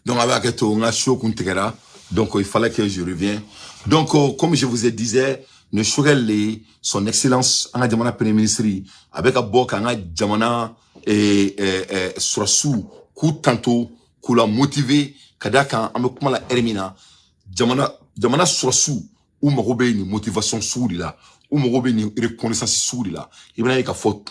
Donc, avec on a chaud donc il fallait que je revienne. Donc, comme je vous ai disais, ne Shogel, son excellence, en Jamana Premier ministre, avec un bok, en Jamana, Surasu, coup tantôt, coup la motivé, Kadaka, en me comment la Hermina, Jamana Surasu, ou Marobe ni motivation sourde là, ou Marobe ni reconnaissance sourde là. Il va y avoir faute,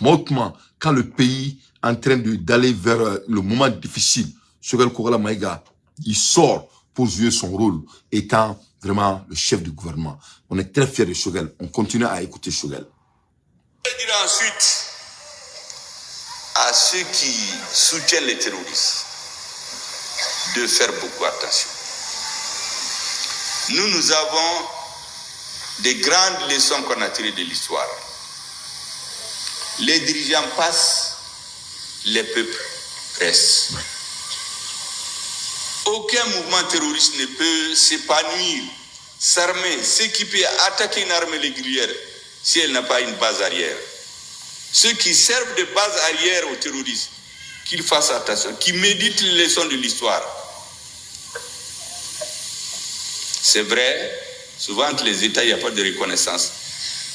quand le pays est en train d'aller vers le moment difficile, Shogel Kourala Maïga, il sort pour jouer son rôle, étant vraiment le chef du gouvernement. On est très fiers de Shogel. On continue à écouter Shogel. Je dirais ensuite à ceux qui soutiennent les terroristes de faire beaucoup attention. Nous avons des grandes leçons qu'on a tirées de l'histoire. Les dirigeants passent, les peuples restent. Aucun mouvement terroriste ne peut s'épanouir, s'armer, s'équiper, attaquer une armée régulière si elle n'a pas une base arrière. Ceux qui servent de base arrière aux terroristes, qu'ils fassent attention, qu'ils méditent les leçons de l'histoire. C'est vrai, souvent entre les États, il n'y a pas de reconnaissance.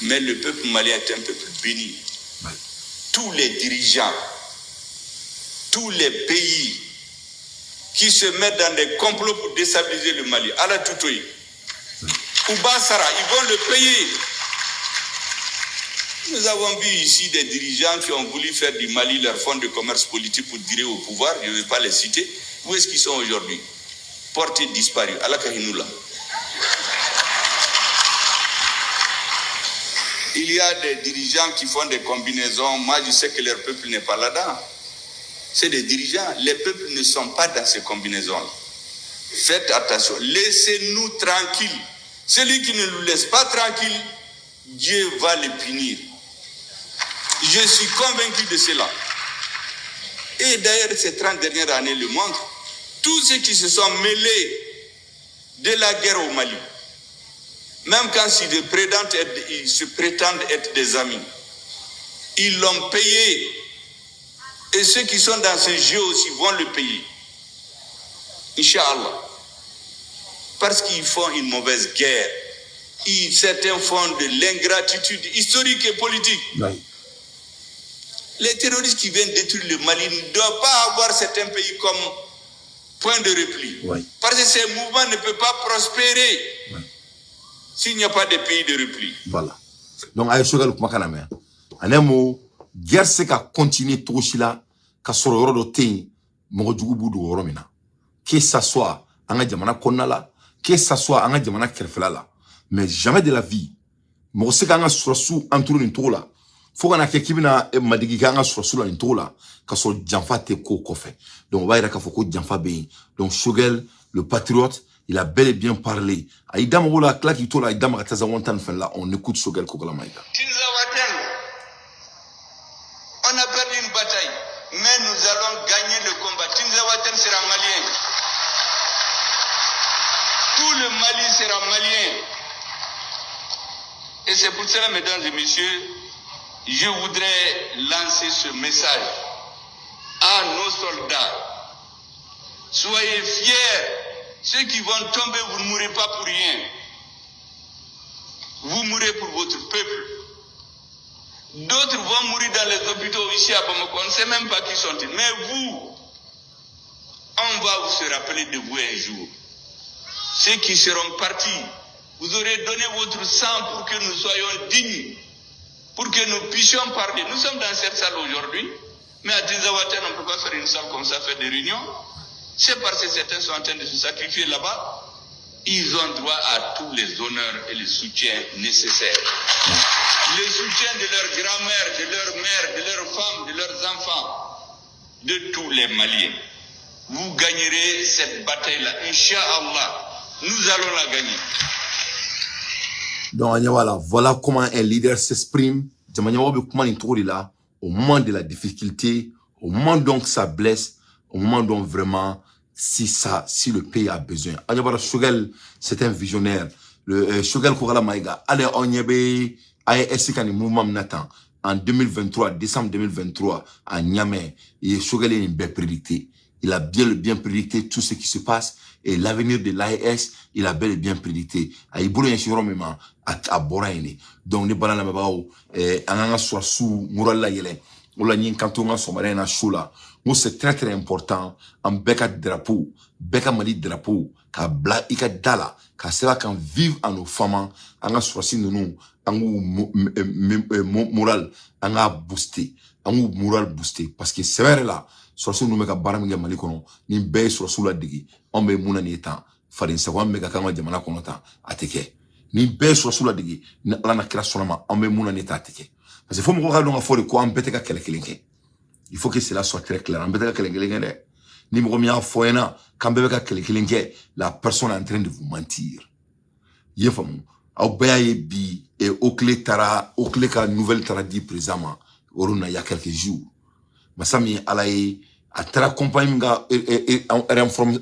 Mais le peuple malien est un peuple béni. Tous les dirigeants, tous les pays qui se mettent dans des complots pour déstabiliser le Mali, à la Toutoui, ou Bassara, ils vont le payer. Nous avons vu ici des dirigeants qui ont voulu faire du Mali leur fonds de commerce politique pour tirer au pouvoir, je ne vais pas les citer. Où est-ce qu'ils sont aujourd'hui? Portés disparus, à la Kahinoula. Il y a des dirigeants qui font des combinaisons. Moi, je sais que leur peuple n'est pas là-dedans. C'est des dirigeants. Les peuples ne sont pas dans ces combinaisons-là. Faites attention. Laissez-nous tranquilles. Celui qui ne nous laisse pas tranquilles, Dieu va le punir. Je suis convaincu de cela. Et d'ailleurs, ces 30 dernières années le montrent. Tous ceux qui se sont mêlés de la guerre au Mali, même quand ils se prétendent être des amis, ils l'ont payé. Et ceux qui sont dans ce jeu aussi vont le payer. Inch'Allah. Parce qu'ils font une mauvaise guerre. Certains font de l'ingratitude historique et politique. Oui. Les terroristes qui viennent détruire le Mali ne doivent pas avoir certains pays comme point de repli. Oui. Parce que ces mouvements ne peuvent pas prospérer. Oui. S'il n'y a pas de pays de repli. Voilà. Donc, à Shogal Kumakaname, en un mot, guerre c'est qu'à continuer tout cela, qu'à se reroder, que ça soit en Djamana Konala, que ça soit en Djamana Kerfelala, mais jamais de la vie. Moi, c'est qu'en a sous entouré une tola. Faut qu'on a quelqu'un qui m'a dit qu'il y a sous une tola, qu'à son Djamfa te kofe. Donc, on va dire qu'il faut que Djamfa béni. Donc, Shogel, le patriote, il a bel et bien parlé. Aïdam Rola, Klaki Tola, Aïdam Ratazawantan Fenla, on écoute Shogel Kokolamaïda. On a perdu une bataille, mais nous allons gagner le combat. Tinzawaten sera malien. Tout le Mali sera malien. Et c'est pour cela, mesdames et messieurs, je voudrais lancer ce message à nos soldats. Soyez fiers. Ceux qui vont tomber, vous ne mourrez pas pour rien. Vous mourrez pour votre peuple. D'autres vont mourir dans les hôpitaux ici à Bamako. On ne sait même pas qui sont-ils. Mais vous, on va vous se rappeler de vous un jour. Ceux qui seront partis, vous aurez donné votre sang pour que nous soyons dignes, pour que nous puissions parler. Nous sommes dans cette salle aujourd'hui, mais à Tinzawaten, on ne peut pas faire une salle comme ça, faire des réunions. C'est parce que certains sont en train de se sacrifier là-bas. Ils ont droit à tous les honneurs et les soutiens nécessaires. Le soutien de leurs grand-mères, de leurs mères, de leurs femmes, de leurs enfants, de tous les Maliens. Vous gagnerez cette bataille-là. Inch'Allah, nous allons la gagner. Donc, voilà comment un leader s'exprime. Au moment de la difficulté, au moment donc ça blesse, au moment donc vraiment, si le pays a besoin. Shogel, c'est un visionnaire. Le Shogel Kourala Maïga, allez, on y est, aïe, mouvement Nathan. En 2023, décembre 2023, à Niamey, et Shogel est une belle prédictée. il a bien prédicté tout ce qui se passe. Et l'avenir de l'AES, il a bel et bien prédicté. Il y a donc, les balans là, soit sous Mourala Yele, ou la nien canton somaré na choula. Moi, c'est très important. En beka drapeau, beka mali drapeau, ka bla ika dala, ka sera kan vive en nos femmes, en a soisi nous, en moral, en a boosté, en moral boosté. Parce que c'est vrai là, soisi nous meka baram mali kono, ni be soisi la digi, on be mouna ni etan, farin sawan meka kama jamana kono ta, ateke. Ni be soisi la digi, na la na kira solama, on be mouna ni etan ateke. Parce qu'il faut me regarder dans la forêt quoi, on peut être quelqu'un. Il faut que cela soit très clair. On peut être quelqu'un. Ni me remis à foyena, quand on peut être quelqu'un, la personne est en train de vous mentir. Il faut au bi et au clé ka nouvelle tara dit présentement, il y a quelques jours. Mais ça m'y alaye à tara compagnie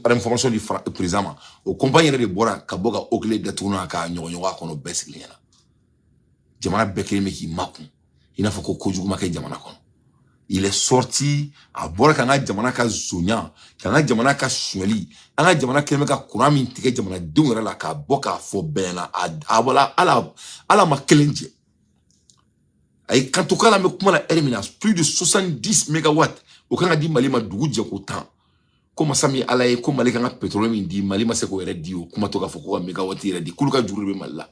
information du présentement. Au compagnie de bora kaboga au clé de tourna ka nyonyoa kono besikliana. Jamana bekele meki makun. Il n'a pas il est sorti à bord kanga jamana ka zonya kanga jamana ka shweli anga jamana kelme ka kurami tike jamana dungera la ka boka fo bena abola ala makelenje ay kantoka la me kuma la erminas plus de 70 mégawatts au kanga di mali ma dugu je ko tan comme sami ala e ko mali kanga pétrole mi di mali ma se ko ere di o kuma to ka fo ko mégawatt ere di kuluka juru be malla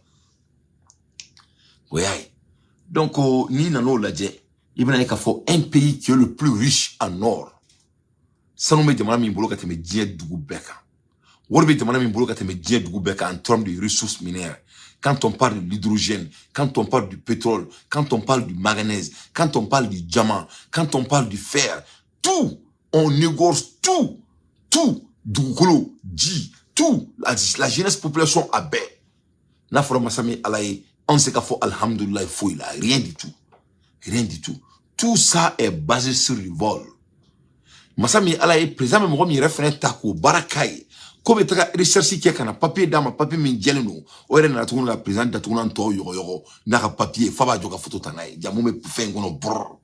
oyay. Donc, ni nano ladje, il y a un pays qui est le plus riche en or. Ça nous met de madame Imbolo qui me dit du beka. Ou de madame Imbolo qui me dit du beka en termes de ressources minières. Quand on parle de l'hydrogène, quand on parle du pétrole, quand on parle du manganèse, quand on parle du diamant, quand on parle du fer, tout, on négocie tout, du gros, dit, tout, la jeunesse population a bé. Na forma sami alaye. On sait qu'il faut alhamdoulilah, il rien du tout. Rien du tout. Tout ça est basé sur le vol. Masami ala est présent, mais moi, je référé tako, barakai. Comme tu as recherché qui a un papier dans ma papier, mais j'ai le nom. Ou est la tourne la présente, la tourne en toi, yoro, n'a pas papier, fava joka photo tanaï. Diamou me fait un gono brrr.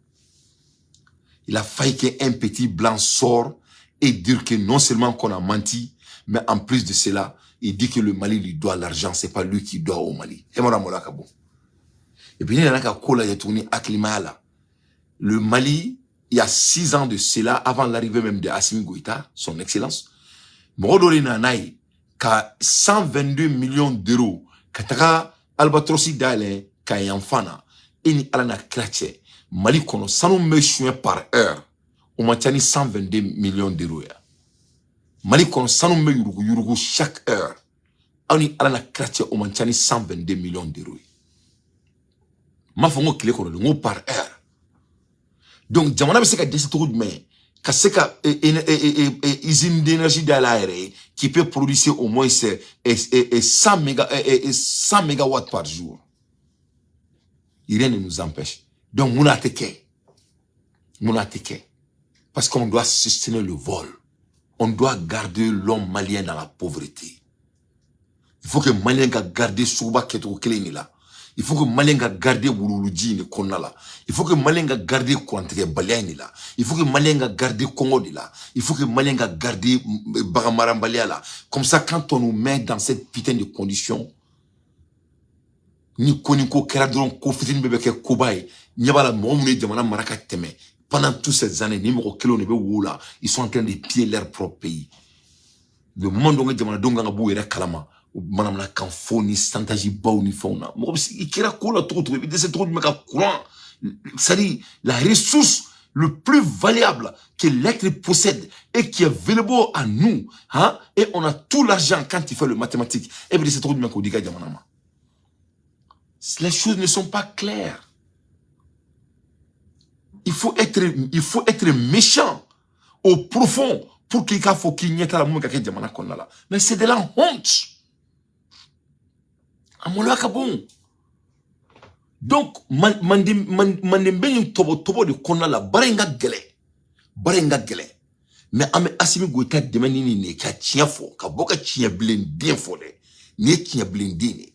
Il a failli qu'un petit blanc sort et dire que non seulement qu'on a menti, mais en plus de cela, il dit que le Mali lui doit l'argent, c'est pas lui qui doit au Mali. Et puis il y a un tourné à Klimala. Le Mali, il y a 6 ans de cela, avant l'arrivée même de Assimi Goïta, son excellence, Morodori Nanaï, qu'a 122 millions d'euros, qu'a Albatrossi Dale, qu'a Yanfana, et ni Alana Kratche, Mali kono, ça nous met chouin par heure, on m'a 122 millions d'euros. Mali kono sanu me yurugu chaque heure. Ani ala na kratia o manchani 122 millions d'euros. Ma fongo kile kono ngo par heure. Donc jamana be se ka desi to mais ka se ka usine d'énergie de l'air qui peut produire au moins 100 mégawatts par jour. Rien ne nous empêche. Donc muna teke. Parce qu'on doit soutenir le vol. On doit garder l'homme malien dans la pauvreté. Il faut que malien garde Souba Keto Kelenila. Il faut que malien garde Wululudji ne Konala. Il faut que malien garde Kouanteke Baliani là. Il faut que malien garde Congo là. Il faut que malien garde Bagamarambaliya là. Comme ça, quand on nous met dans cette putain de conditions, ni koniko keradron kofitine bebeke kobaye, nyabala momune jamana maraka teme. Pendant toutes ces années, ils sont en train de piller leur propre pays. Le monde où ils kalama, madame la canfoni, santaji baouni fauna. Il kira kola trop, c'est trop de mec courant. C'est-à-dire, la ressource le plus variable que l'être possède et qui est available à nous, hein, et on a tout l'argent quand il fait le mathématique. Et puis c'est trop de mec diga jamanama. Les choses ne sont pas claires. Il faut être méchant au profond pour qu'il faut qu'il n'y ait pas la mouka qui jamana konala. Mais c'est de la honte. Amolo kabon. Donc mandembe tobo de konala barenga gele. Mais ame Assimi Goïta demani ni ka tiafo ka boka tia blendin fo de. Ni tia blendini.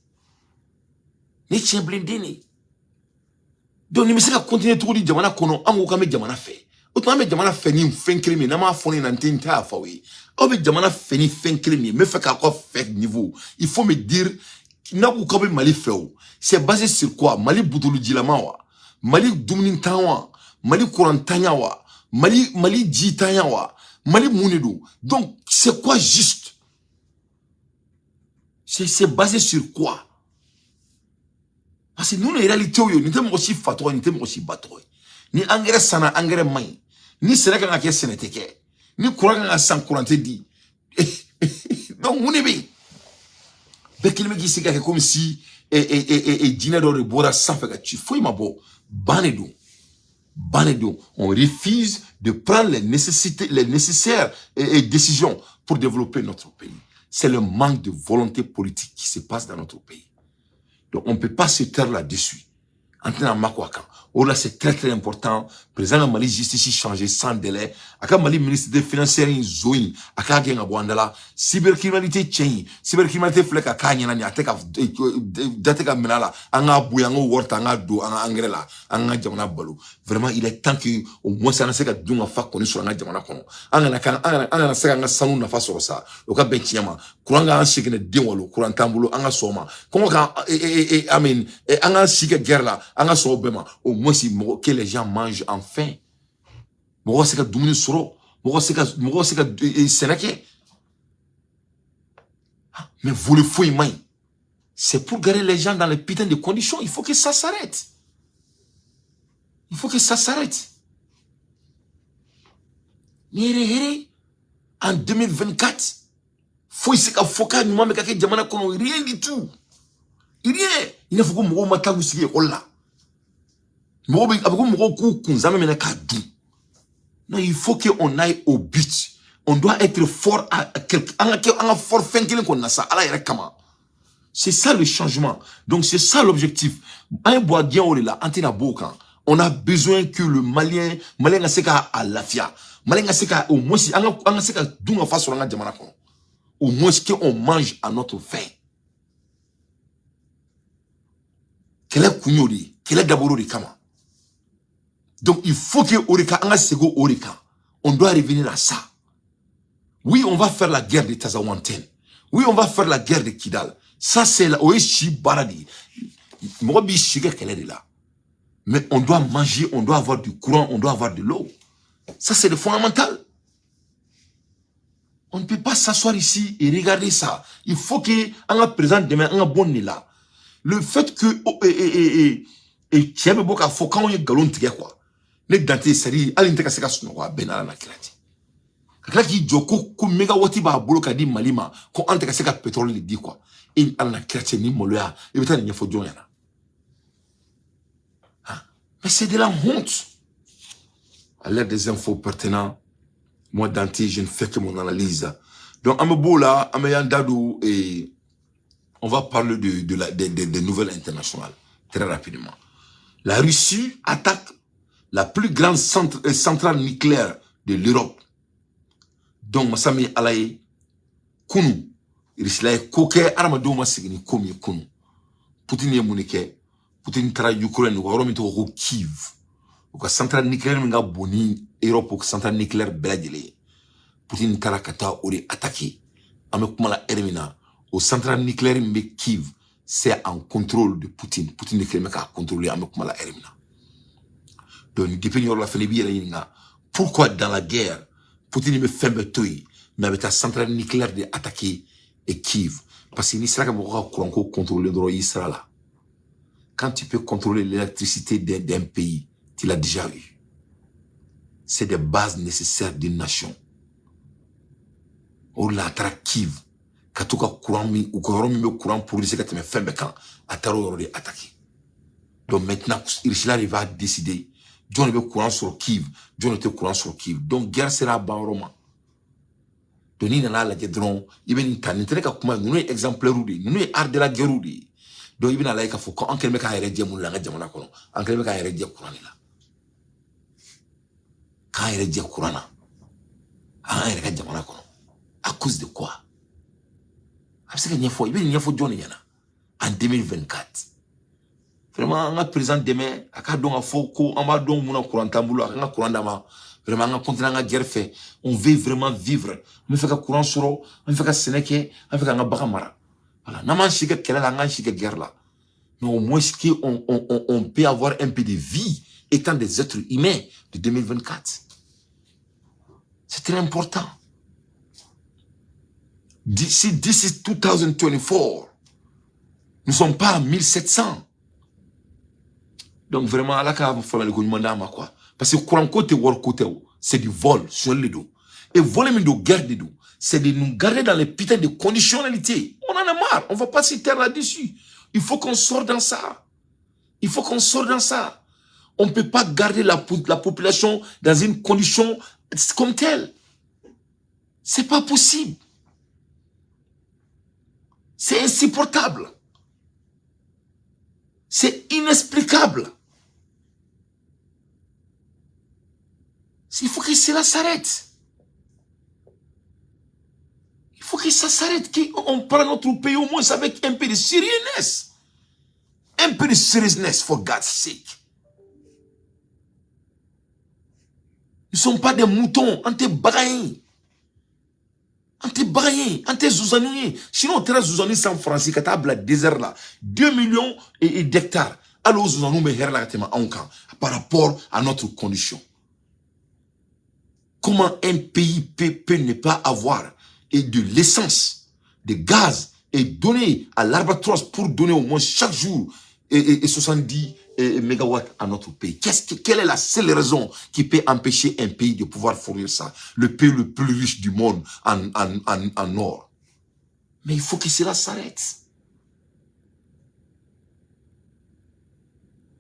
Donc, nous allons continuer tout le jamana kono, ango kame jamana fait. autant mais jamana feni fenkele mi na ma foni na ntinta fa we o be jamana feni fenkele mi me fait qu'à quoi fait niveau il faut me dire n'a ko be Mali fait c'est basé sur quoi Mali butulu dilama wa Mali dumnin tanwa Mali courantanya wa Mali jitanya wa Mali munido donc c'est quoi juste c'est basé sur quoi parce que nous les réalités yo ni temo aussi fatwa ni temo aussi batoi ni engrais sana engrais mai ni Sénégal nga ke Sénégal ni courant nga sans courant dit donc on est bien bekilme qui c'est comme si dîner dans le bora sans faire tu faut ma bo banedo on refuse de prendre les nécessaires décisions pour développer notre pays. C'est le manque de volonté politique qui se passe dans notre pays. Donc on ne peut pas se taire là-dessus. Oh là, c'est très très important. Président Mali justice changer sans délai. Aka Mali ministre des Finances zoin. Aka genga boandala. Cybercriminalité tchéni. Cybercriminalité flek aka nyana ni ateka dateka menala. Anga bouyango worta anga do anga angrela. Anga jamana balo. Vraiment il est temps que au moins ça ne seka dunga fa koni sur anga jamana kono. Anga na seka anga sanu na fa sur ça. Oka benchiyama. Kuranga an shikene denwalo. Kurantambulo anga soma. Comment ka amen anga shike guerre là. Anga so bema. Au moins si que les gens mangent enfin. Moi c'est que dominer soro. Moi c'est que Sénégal. Mais vous le fouillez main. C'est pour garder les gens dans les putains de conditions. Il faut que ça s'arrête. Il faut que ça s'arrête. En 2024, faut essayer de foka nous mais kake jamana kono rien du tout. Rien. Il ne faut que mo mata usige olla. Non, il faut qu'on aille au but. On doit être fort à fort fin qu'on a ça. C'est ça le changement. Donc c'est ça l'objectif. On a besoin que le Malien a seka à la fia. Malien a seka au moins si on seka dunga face sur la jamana kono. Au moins qu'on mange à notre faim. Quel est kunyori? Quel est d'abord de kama? Donc il faut que Orika, on doit revenir à ça. Oui, on va faire la guerre de Tazawanten. Oui, on va faire la guerre de Kidal. Ça, c'est la Oeshi Baradi. Mobi Shiga qu'elle est là. Mais on doit manger, on doit avoir du courant, on doit avoir de l'eau. Ça, c'est le fondamental. On ne peut pas s'asseoir ici et regarder ça. Il faut que, en présent demain, en bon là. Le fait que, et tu as beaucoup à faut quand on y galon tigre quoi. Les dentiers seri alinte kaseka sunowa benala na kirati kakla ki joko ko megawati ba bolo ka di malima ko ante kaseka pétrole li di quoi in alna kirati ni moloya e betani nyefo jonyana mais c'est de la honte à l'aide des infos pertinents moi dentier je ne fais que mon analyse donc amebola ameyandado et on va parler des nouvelles internationales très rapidement. La Russie attaque la plus grande centrale nucléaire de l'Europe. Donc, Massami Alaye, Kounou, Rislaye, Koke, Armado Massigni, Komi, Kounou. Poutine Yamounike, Poutine Tra Ukraine, ou Romito Kiev. Ou centrale nucléaire, Minga Boni, Europe, ou centrale nucléaire Beladile. Poutine Tarakata, ou attaqué. Amekoumala Ermina, au centrale nucléaire Mbe Kiev, c'est en contrôle de Poutine. Poutine ne crée pas contrôler Amekoumala Ermina. Donc, depuis la fin pourquoi dans la guerre, Poutine me fait me tuer, mais avec la centrale nucléaire d'attaquer et Kiev. Parce qu'il Israël va contrôler Israël. Quand tu peux contrôler l'électricité d'un pays, tu l'as déjà eu. C'est des bases nécessaires d'une nation. Ou la Kiev, quand tu as courant ou courant pour dire que tu me fais me quand, attaquer. Donc maintenant, Israël va décider. John est courant sur Kiev, John était courant sur Kiev. Donc, guerre sera banroma. Donc, il y a la guerre, il y a une tanite, nous est exemplaire, nous est art de la guerre. Donc, il y a la guerre, faut qu'on ait un rédier mon langage, on a un rédier courant là. Quand il rédier courant là, un rédier mon langage. À cause de quoi? Parce qu'il y a une fois, John en 2024. Vraiment, on a présent demain, à Kadon à Foko, on va donc mon courant tamboula, on a courant d'ama, Vraiment, on continue à guerre fait. On veut vraiment vivre. On fait que courant soro, on fait que sénéké, on fait que bagamara. Voilà. N'a pas chiqué quelle est la guerre là. Mais au moins, on peut avoir un peu de vie étant des êtres humains de 2024. C'est très important. D'ici 2024, nous ne sommes pas à 1700. Donc vraiment, à la cave, il faut le gouvernement quoi. Parce que courant côté war côté, c'est du vol sur les dos. Et voler mais de garder dos, c'est de nous garder dans les putains de conditionnalité. On en a marre, on va pas s'y taire là-dessus. Il faut qu'on sorte dans ça. Il faut qu'on sorte dans ça. On ne peut pas garder la population dans une condition comme telle. C'est pas possible. C'est insupportable. C'est inexplicable. Il faut que cela s'arrête. Il faut que ça s'arrête. Qu'on prenne notre pays au moins avec un peu de seriousness. Un peu de seriousness, for God's sake. Nous ne sommes pas des moutons, anti-bagaïens. Anti-bagaïens, anti-zouzanoués. Sinon, on traite zouzanoués sans français, quand tu as désert là, 2 millions d'hectares. Alors, zouzanoués, mais là, par rapport à notre condition. Comment un pays peut ne pas avoir de l'essence, de gaz, et donner à l'Albatros pour donner au moins chaque jour 70 mégawatts à notre pays. Quelle est la seule raison qui peut empêcher un pays de pouvoir fournir ça? Le pays le plus riche du monde en or. Mais il faut que cela s'arrête.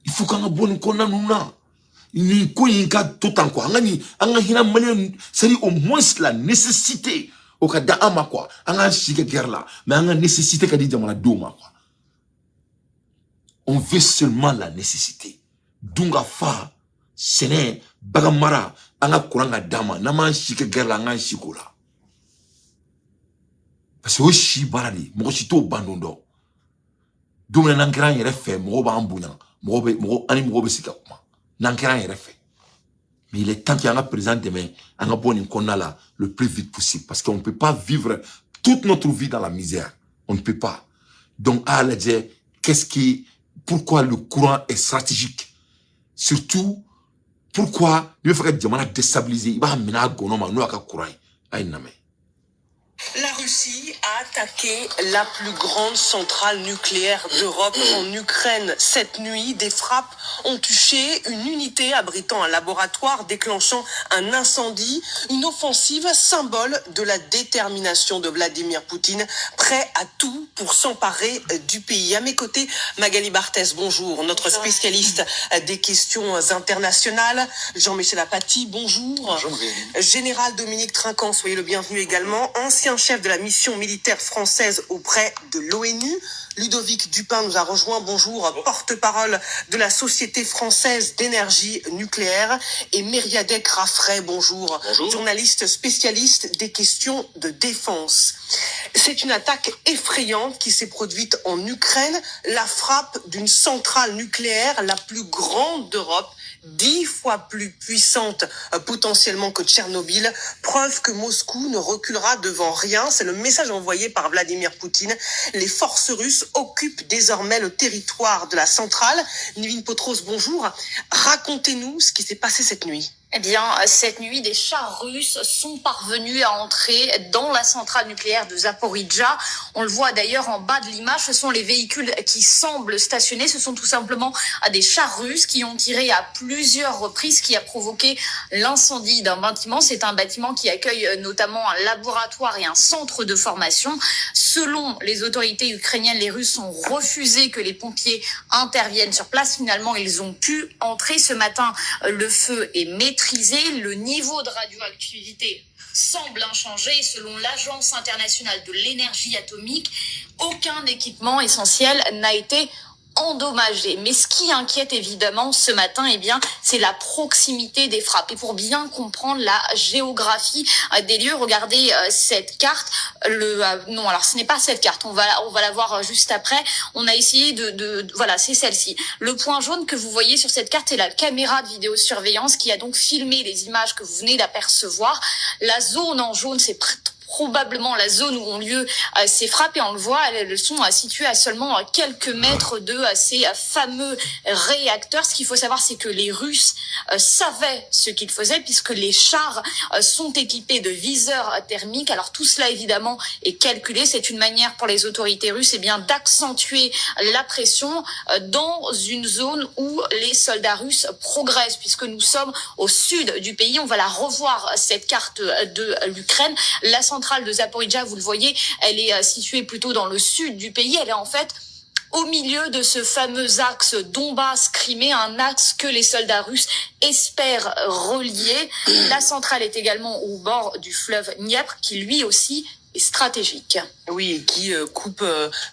Il faut qu'on ait bon qu'on ni koyinka tout en quoi c'est au moins la nécessité au cas d'ama quoi anga chike guerre là mais anga nécessité qu'a dit jamana doma quoi on veut seulement la nécessité dunga fa sene bagamara anga kuranga dama nama chike guerre là anga chikola parce que oshi barali mo chito bandondo dumna nankran yere fe mo ba ambunya mo ani mo be sika kuma. Mais il est temps qu'il y ait un président demain, un bon là le plus vite possible. Parce qu'on ne peut pas vivre toute notre vie dans la misère. On ne peut pas. Donc, à la dire, pourquoi le courant est stratégique? Surtout, pourquoi il faut que Diamana déstabiliser, il va amener à Gonoma, nous à courant. La Russie a attaqué la plus grande centrale nucléaire d'Europe en Ukraine. Cette nuit, des frappes ont touché une unité abritant un laboratoire, déclenchant un incendie. Une offensive symbole de la détermination de Vladimir Poutine, prêt à tout pour s'emparer du pays. À mes côtés, Magali Barthès, bonjour, notre spécialiste des questions internationales. Jean-Michel Apathy, bonjour. Bonjour. Général Dominique Trinquant, soyez le bienvenu également. Ancien chef de la mission militaire française auprès de l'ONU. Ludovic Dupin nous a rejoint, bonjour, porte-parole de la Société française d'énergie nucléaire. Et Mériadec Raffray, bonjour, journaliste spécialiste des questions de défense. C'est une attaque effrayante qui s'est produite en Ukraine, la frappe d'une centrale nucléaire la plus grande d'Europe, 10 fois plus puissante potentiellement que Tchernobyl, preuve que Moscou ne reculera devant rien. C'est le message envoyé par Vladimir Poutine. Les forces russes occupent désormais le territoire de la centrale. Nivine Potros, bonjour. Racontez-nous ce qui s'est passé cette nuit. Eh bien, cette nuit, des chars russes sont parvenus à entrer dans la centrale nucléaire de Zaporijjia. On le voit d'ailleurs en bas de l'image, ce sont les véhicules qui semblent stationnés. Ce sont tout simplement des chars russes qui ont tiré à plusieurs reprises, ce qui a provoqué l'incendie d'un bâtiment. C'est un bâtiment qui accueille notamment un laboratoire et un centre de formation. Selon les autorités ukrainiennes, les Russes ont refusé que les pompiers interviennent sur place. Finalement, ils ont pu entrer ce matin. Le feu est maîtrisé. Le niveau de radioactivité semble inchangé. Selon l'Agence internationale de l'énergie atomique, aucun équipement essentiel n'a été endommagés. Mais ce qui inquiète évidemment ce matin, eh bien, c'est la proximité des frappes. Et pour bien comprendre la géographie des lieux, regardez cette carte. Non, alors ce n'est pas cette carte. On va la voir juste après. On a essayé voilà, c'est celle-ci. Le point jaune que vous voyez sur cette carte est la caméra de vidéosurveillance qui a donc filmé les images que vous venez d'apercevoir. La zone en jaune, c'est probablement la zone où ont lieu ces frappes, et on le voit, elles sont situées à seulement quelques mètres de ces fameux réacteurs. Ce qu'il faut savoir, c'est que les Russes savaient ce qu'ils faisaient, puisque les chars sont équipés de viseurs thermiques. Alors tout cela évidemment est calculé. C'est une manière pour les autorités russes d'accentuer la pression dans une zone où les soldats russes progressent, puisque nous sommes au sud du pays. On va la revoir, cette carte de l'Ukraine. La centrale de Zaporizhzhia, vous le voyez, elle est située plutôt dans le sud du pays. Elle est en fait au milieu de ce fameux axe Donbass-Crimée, un axe que les soldats russes espèrent relier. La centrale est également au bord du fleuve Dniepr, qui lui aussi est stratégique. Oui, et qui coupe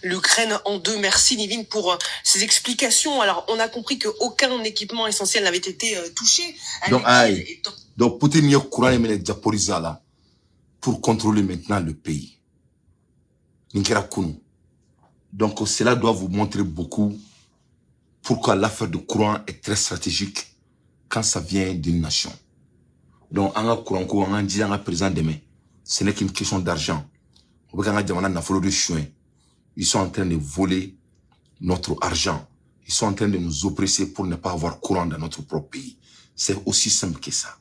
l'Ukraine en deux. Merci Nivine pour ces explications. Alors, on a compris qu'aucun équipement essentiel n'avait été touché. Donc, Poutine y a courant et Zaporizhzhia là pour contrôler maintenant le pays. Donc, cela doit vous montrer beaucoup pourquoi l'affaire de courant est très stratégique quand ça vient d'une nation. Donc, en courant, on dit en présent demain, ce n'est qu'une question d'argent. Ils sont en train de voler notre argent. Ils sont en train de nous oppresser pour ne pas avoir courant dans notre propre pays. C'est aussi simple que ça.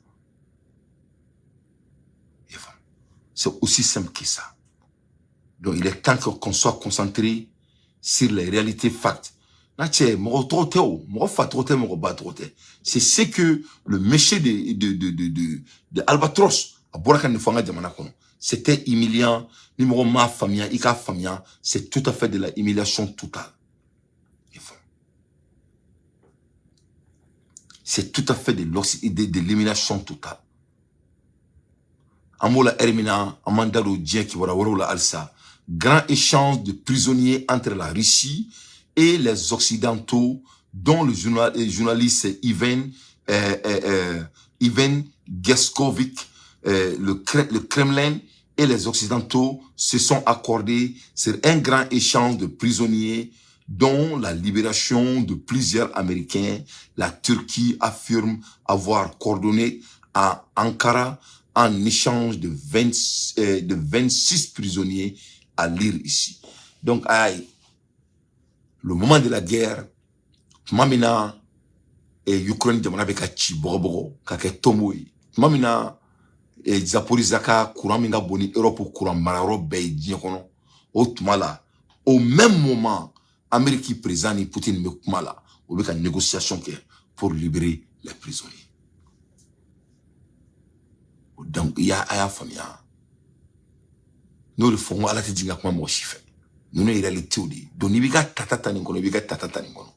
C'est aussi simple que ça. Donc, il est temps qu'on soit concentré sur les réalités facts. C'est ce que le métier de Albatros à Borakan de Fanga Djamanakono, c'était humiliant. Numéro ma famille, Ika famille, c'est tout à fait de la humiliation totale. C'est tout à fait de l'élimination totale. Amola Hermina, Amandalo Dien qui la Alsa, grand échange de prisonniers entre la Russie et les Occidentaux, dont le journaliste Ivan Geskovic, le Kremlin et les Occidentaux se sont accordés sur un grand échange de prisonniers, dont la libération de plusieurs Américains. La Turquie affirme avoir coordonné à Ankara en échange de 26 prisonniers à lire ici. Donc, le moment de la guerre, Mamina et Ukraine jamana beka chi bobo kake tomoi. Mamina et Zaporizhzhia courant minga boni Europe courant mararo be diekono. Otumala au même moment Amérique présent ni Poutine me kumala au beka négociation pour libérer les prisonniers. Donc, il y a un famille. Nous le faisons à la tête de moi, moi, chiffre. Nous ne réalité ou dit. Donc, il y a tatata n'ingono, il y a tatata n'ingono.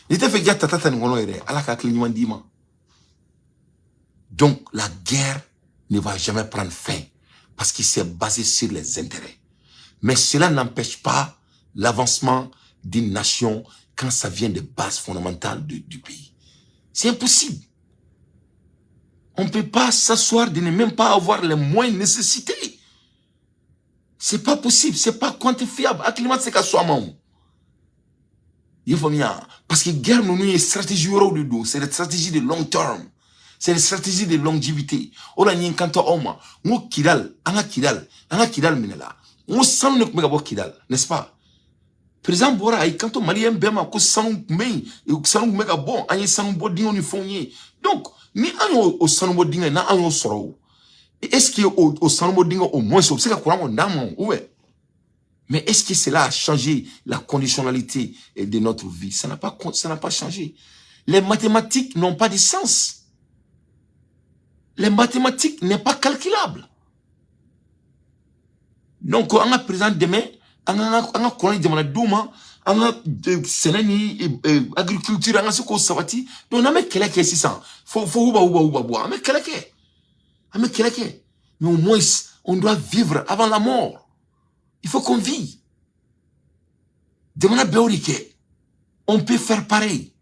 Il y a tatata n'ingono, à la cacline dima. Donc, la guerre ne va jamais prendre fin parce qu'il s'est basé sur les intérêts. Mais cela n'empêche pas l'avancement d'une nation quand ça vient des bases fondamentales du pays. C'est impossible. On ne peut pas s'asseoir de ne même pas avoir les moyens nécessités. C'est pas possible, c'est pas quantifiable. Acclimat c'est qu'à soi-même. Il faut bien. Parce que guerre, nous, une stratégie de dos. C'est une stratégie de long terme. C'est une stratégie de longévité. On a n'y kanto oma. Mo kidal, anga kidal minela. Mo sanu ne kumega bo kidal, n'est-ce pas? Président Bora, ay kanto malien bema ko sanu mei, sanu mega bon, anye sanu bo dingo ni fonye. Donc, ni anyo au sanu bo dingo na anyo soro. Est-ce que au sanu bo dingo au moins c'est ka courant ndamo, ouais. Mais est-ce que cela a changé la conditionnalité de notre vie? Ça n'a pas changé. Les mathématiques n'ont pas de sens. Les mathématiques n'est pas calculable. Donc, on a présent demain, on a connu demain douma, on a sénani agriculture, on a ce qu'on savati. Donc, on a mis quelqu'un ici sans. Faut ouba. On met quelqu'un. Mais au moins, on doit vivre avant la mort. Il faut qu'on vive. Demana beorike. On peut faire pareil.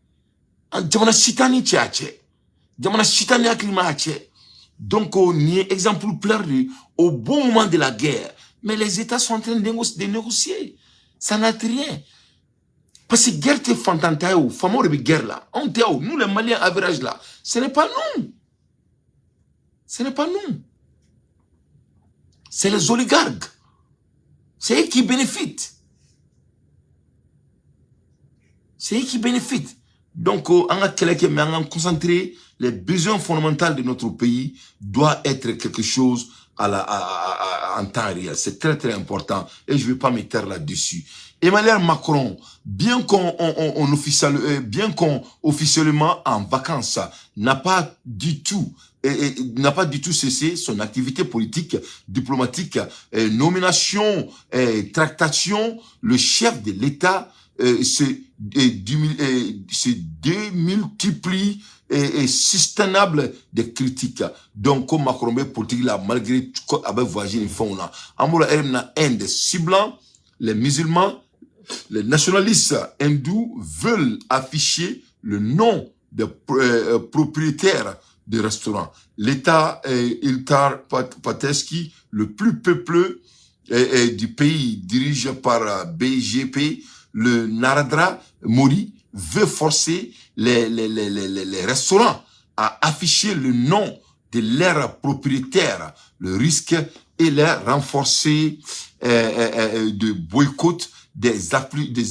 Jamana Chitani Tchatche. Jamana Chitani Aklimache. Donc, on y est exemple perdu au bon moment de la guerre. Mais les États sont en train de négocier. Ça n'a rien. Parce que guerre te fantantaïo, famo de guerre là. On te nous les Maliens average là. Ce n'est pas nous. Ce n'est pas nous. C'est les oligarques. C'est eux qui bénéficient. C'est eux qui bénéficient. Donc, on a concentrer les besoins fondamentaux de notre pays doit être quelque chose en temps réel. C'est très très important et je ne vais pas m'éterner là-dessus. Emmanuel Macron, bien qu'on officiellement en vacances, n'a pas du tout cessé son activité politique, diplomatique, nomination, tractation. Le chef de l'État se démultiplie et sustainable des critiques. Donc, comme Macron politique là, malgré tout, avec voyagé une fois là, Amoura Ermna Inde ciblant les musulmans, les nationalistes hindous veulent afficher le nom des propriétaires des restaurants. L'État Iltar Pateski, le plus peupleux du pays, dirigé par BGP, le Narendra Modi, veut forcer les restaurants à afficher le nom de leurs propriétaires. Le risque est de renforcer de boycott des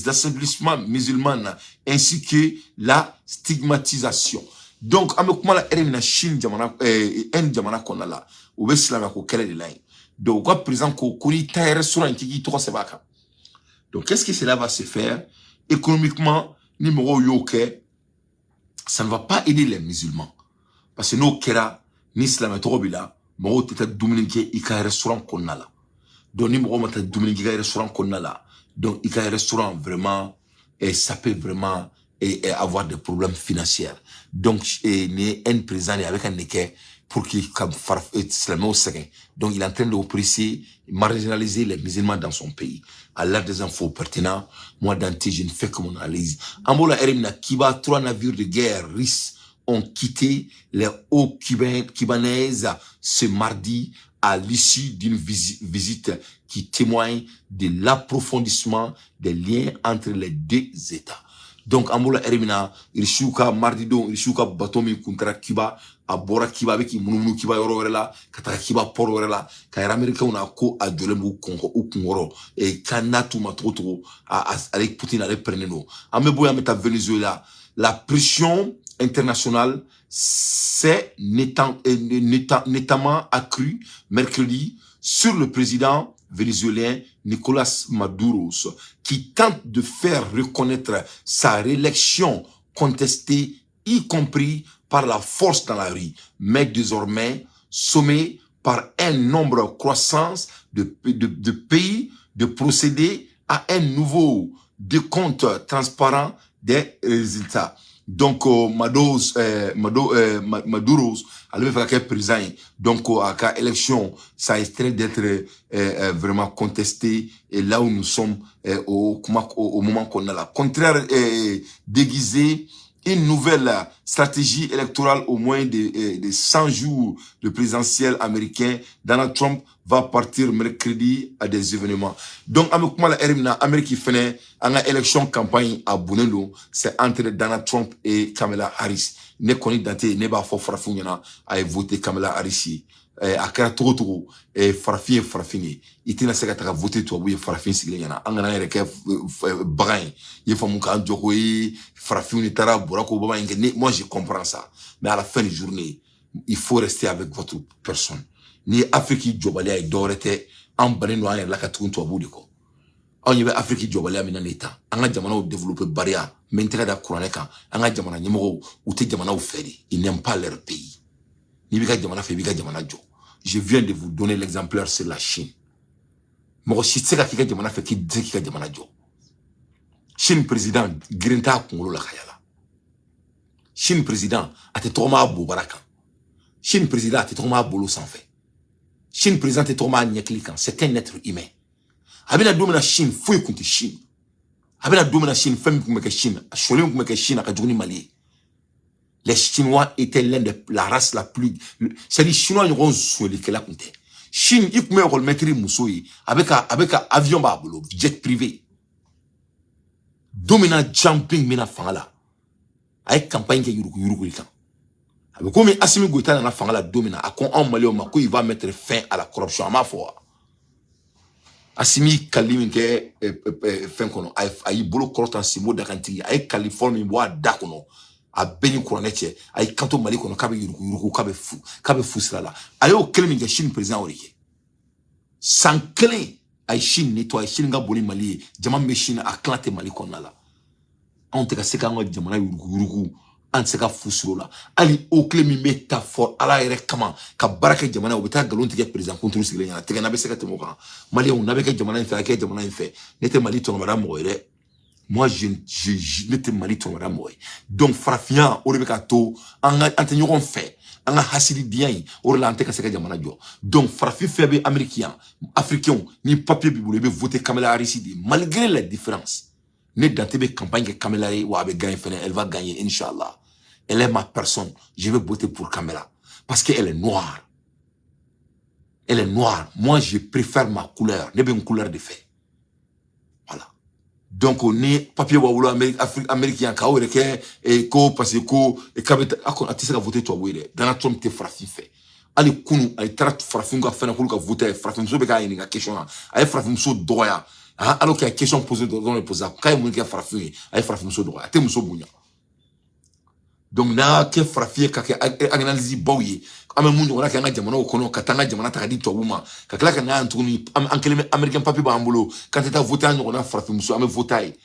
assemblissements musulmans ainsi que la stigmatisation. Donc, avec moi, la Chine, jamana konala, ou bien islam ko kele de lai. Donc, quoi présent ko kuri taire restaurant qui to sebaka. Donc, qu'est-ce que cela va se faire économiquement? Numéro yoke, ça ne va pas aider les musulmans. Parce que nous, kera, ni islam et torobila, moro tete dominique ika restaurant konala. Donc, numéro mata dominique ika restaurant konala. Donc, il y a un restaurant vraiment, et ça peut vraiment avoir des problèmes financiers. Donc, il y a un président avec un équerre pour qu'il donc, il est en train d'oppresser, marginaliser les musulmans dans son pays. À l'heure des infos pertinents, moi, Dante, je ne fais que mon analyse. Ambola Erimna Kiba, 3 navires de guerre russes ont quitté les eaux kibanaises ce mardi à l'issue d'une visite qui témoigne de l'approfondissement des liens entre les deux États. Donc, Amoula Erimina, Irishuka, Mardido, Irishuka, Batomi, Kuntara Kiba, Abora Kiba, avec Mounou Kiba Yororela, Katara Kiba Pororela, Kaira Amerika, on a ko à Djolemu, Kongo, ou Kongoro, et Kanatu Matroto, avec Poutine, avec Preneno. Ameboya Meta Venezuela, la pression internationale s'est nettement accrue mercredi sur le président vénézuélien Nicolas Maduro, qui tente de faire reconnaître sa réélection contestée, y compris par la force dans la rue, mais désormais sommé par un nombre croissant de pays de procéder à un nouveau décompte transparent des résultats. Donc, Maduro, elle veut faire président. Donc, à la élection, ça est d'être vraiment contesté. Et là où nous sommes, au moment qu'on a là. Contraire, déguisé, une nouvelle stratégie électorale au moins de 100 jours de présidentiel américain. Donald Trump va partir mercredi à des événements. Donc, avec moi, la RMNA, Amérique fait une élection campagne à Bounelo, c'est entre Donald Trump et Kamala Harris. Ne connaît dante, ne ba fo farafounyana a voté Kamala Harris. A kɛra togo togo farafin ye farafin ye i tɛna se ka taga voter tubabu ye farafin sigilen ɲɛna an kana yɛrɛ kɛ bagan ye i ye faamu k'an jɔ ko ye farafinw de taara Barack Obama in kɛ moi je comprends ça mais à la fin de journée il faut rester avec votre personne ni ye Afrique jɔbaliya ye dɔwɛrɛ tɛ an bannen don an yɛrɛ la ka tugun tubabu de kɔ anw ɲɛ bɛ Afrique jɔbaliya min na nin ta an ka jamanaw développer bariya mais n tɛgɛ da kuranɛ kan an ka jamana ɲɛmɔgɔw u tɛ jamanaw fɛ de ils n'aiment pas leur pays. Je viens de vous donner l'exemplaire sur la Chine. Chine président, Grinta Kongolo la Khayala. Chine président, a te troma Boubaraka. Chine président, a te troma Bolo sans fait. Chine président, a te troma Nyeklikan. C'est un être humain. Abina Domina Chine, fouille contre Chine. Avec la Chine, femme comme que Chine, Cholim comme que Chine, à Djouni Mali. Les Chinois étaient l'un de la race la plus. C'est les Chinois, ils ont souhaité que la compte. Chine, ils pouvaient remettre les moussoui avec un avion babolo, jet privé. Dominant jumping, mina fangala. Avec campagne qui est yuruku. Avec comme Assimi Goïta dans la fangala domina, à quoi en Mali, il va mettre fin à la corruption à ma foi. Assimi Kalim ke fin kono ay bolo korota simo dakanti ay Californie boa dakono a beni couronete ay kanto Mali kono kabe yuruku kabe fu sala ayo kelmi ke Chine président orike sans clé ay Chine nettoyer Chine nga boli Mali jama me Chine a claté Mali kono la on te ka seka ngo jama yuruku an seka fu sala ali o kelmi métaphore ala ere kama ka baraka jamana obita galon tike président contre sigile nyana tike na be seka temo kan Mali on avait que jamana fait que jamana fait n'était Mali ton madame moire moi je n'étais Mali ton madame moire donc farafia o rebe ka to an antenyon fait an hasili dian o la ante ka seka jamana jo donc farafi fait be américain africain ni papier bi be voter Kamala Harris malgré les différences ne dante be campagne que Kamala ou avec gagner elle va gagner inchallah. Elle est ma personne. Je vais voter pour Kamala. Parce qu'elle est noire. Elle est noire. Moi, je préfère ma couleur. N'est pas une couleur de fait. Voilà. Donc, on est papier wawulo américain. Et parce que kabeta akon atisa voter toi wele. Dans Trump te frafi fait. Ali kunu ali tarat frafi nga fena kulu ka voter frafi so be ka ni nga question. Ay frafi so doya. Alors qu'il y a question posée dans le posa. Quand il y a frafi, ay frafi so doya. Te muso bunya. Donc na ke frafie ka ke analyse boye ame mundu wala ka nga jamana ko no katanga jamana ta di to wuma ka kala ka na antuni ankeleme américain papi ba ambulo quand tu as voté on a frafie muso ame voté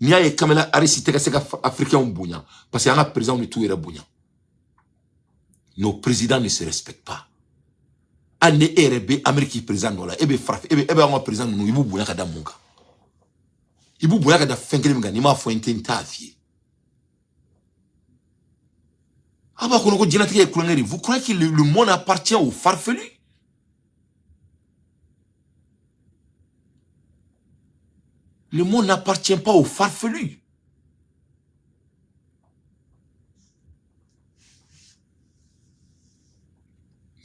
ni ay Kamala Harris te ka seka africain bunya parce que un président ni tout era bunya nos présidents ne se respectent pas ane RB américain président wala ebe frafie ebe on président no ibu bunya ka da munga ibu bunya ka da fengele mga ni ma fo intenta afie. Vous croyez que le monde appartient aux farfelus? Le monde n'appartient pas aux farfelus.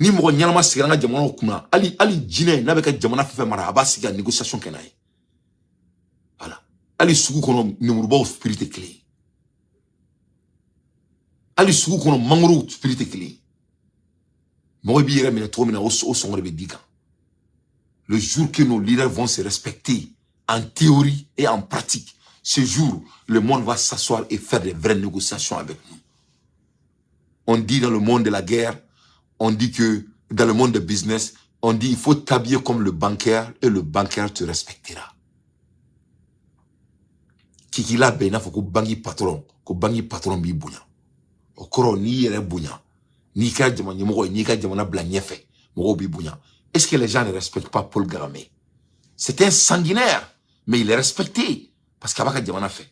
Ni mo nyalama siganga jamana kuna ali jine na beka jamana fefe mara abasiga négociation kenaye. Voilà. Ali sugu kono numurba spirit clé. Ali sugu kono mangoro spirit clé. Mo bi yere mena to mena o songre be diga. Le jour que nos leaders vont se respecter en théorie et en pratique, ce jour, le monde va s'asseoir et faire des vraies négociations avec nous. On dit dans le monde de la guerre, on dit que dans le monde de business, on dit il faut t'habiller comme le bancaire et le bancaire te respectera. Kiki la bena faut ko bangi patron bi bunya. Okoro ni yere bunya. Ni ka jama nyemo ni ka jama na bla nyefe. Mo bi bunya. Est-ce que les gens ne respectent pas Paul Kagame? C'est un sanguinaire, mais il est respecté. Parce qu'Abaka Djamana fait.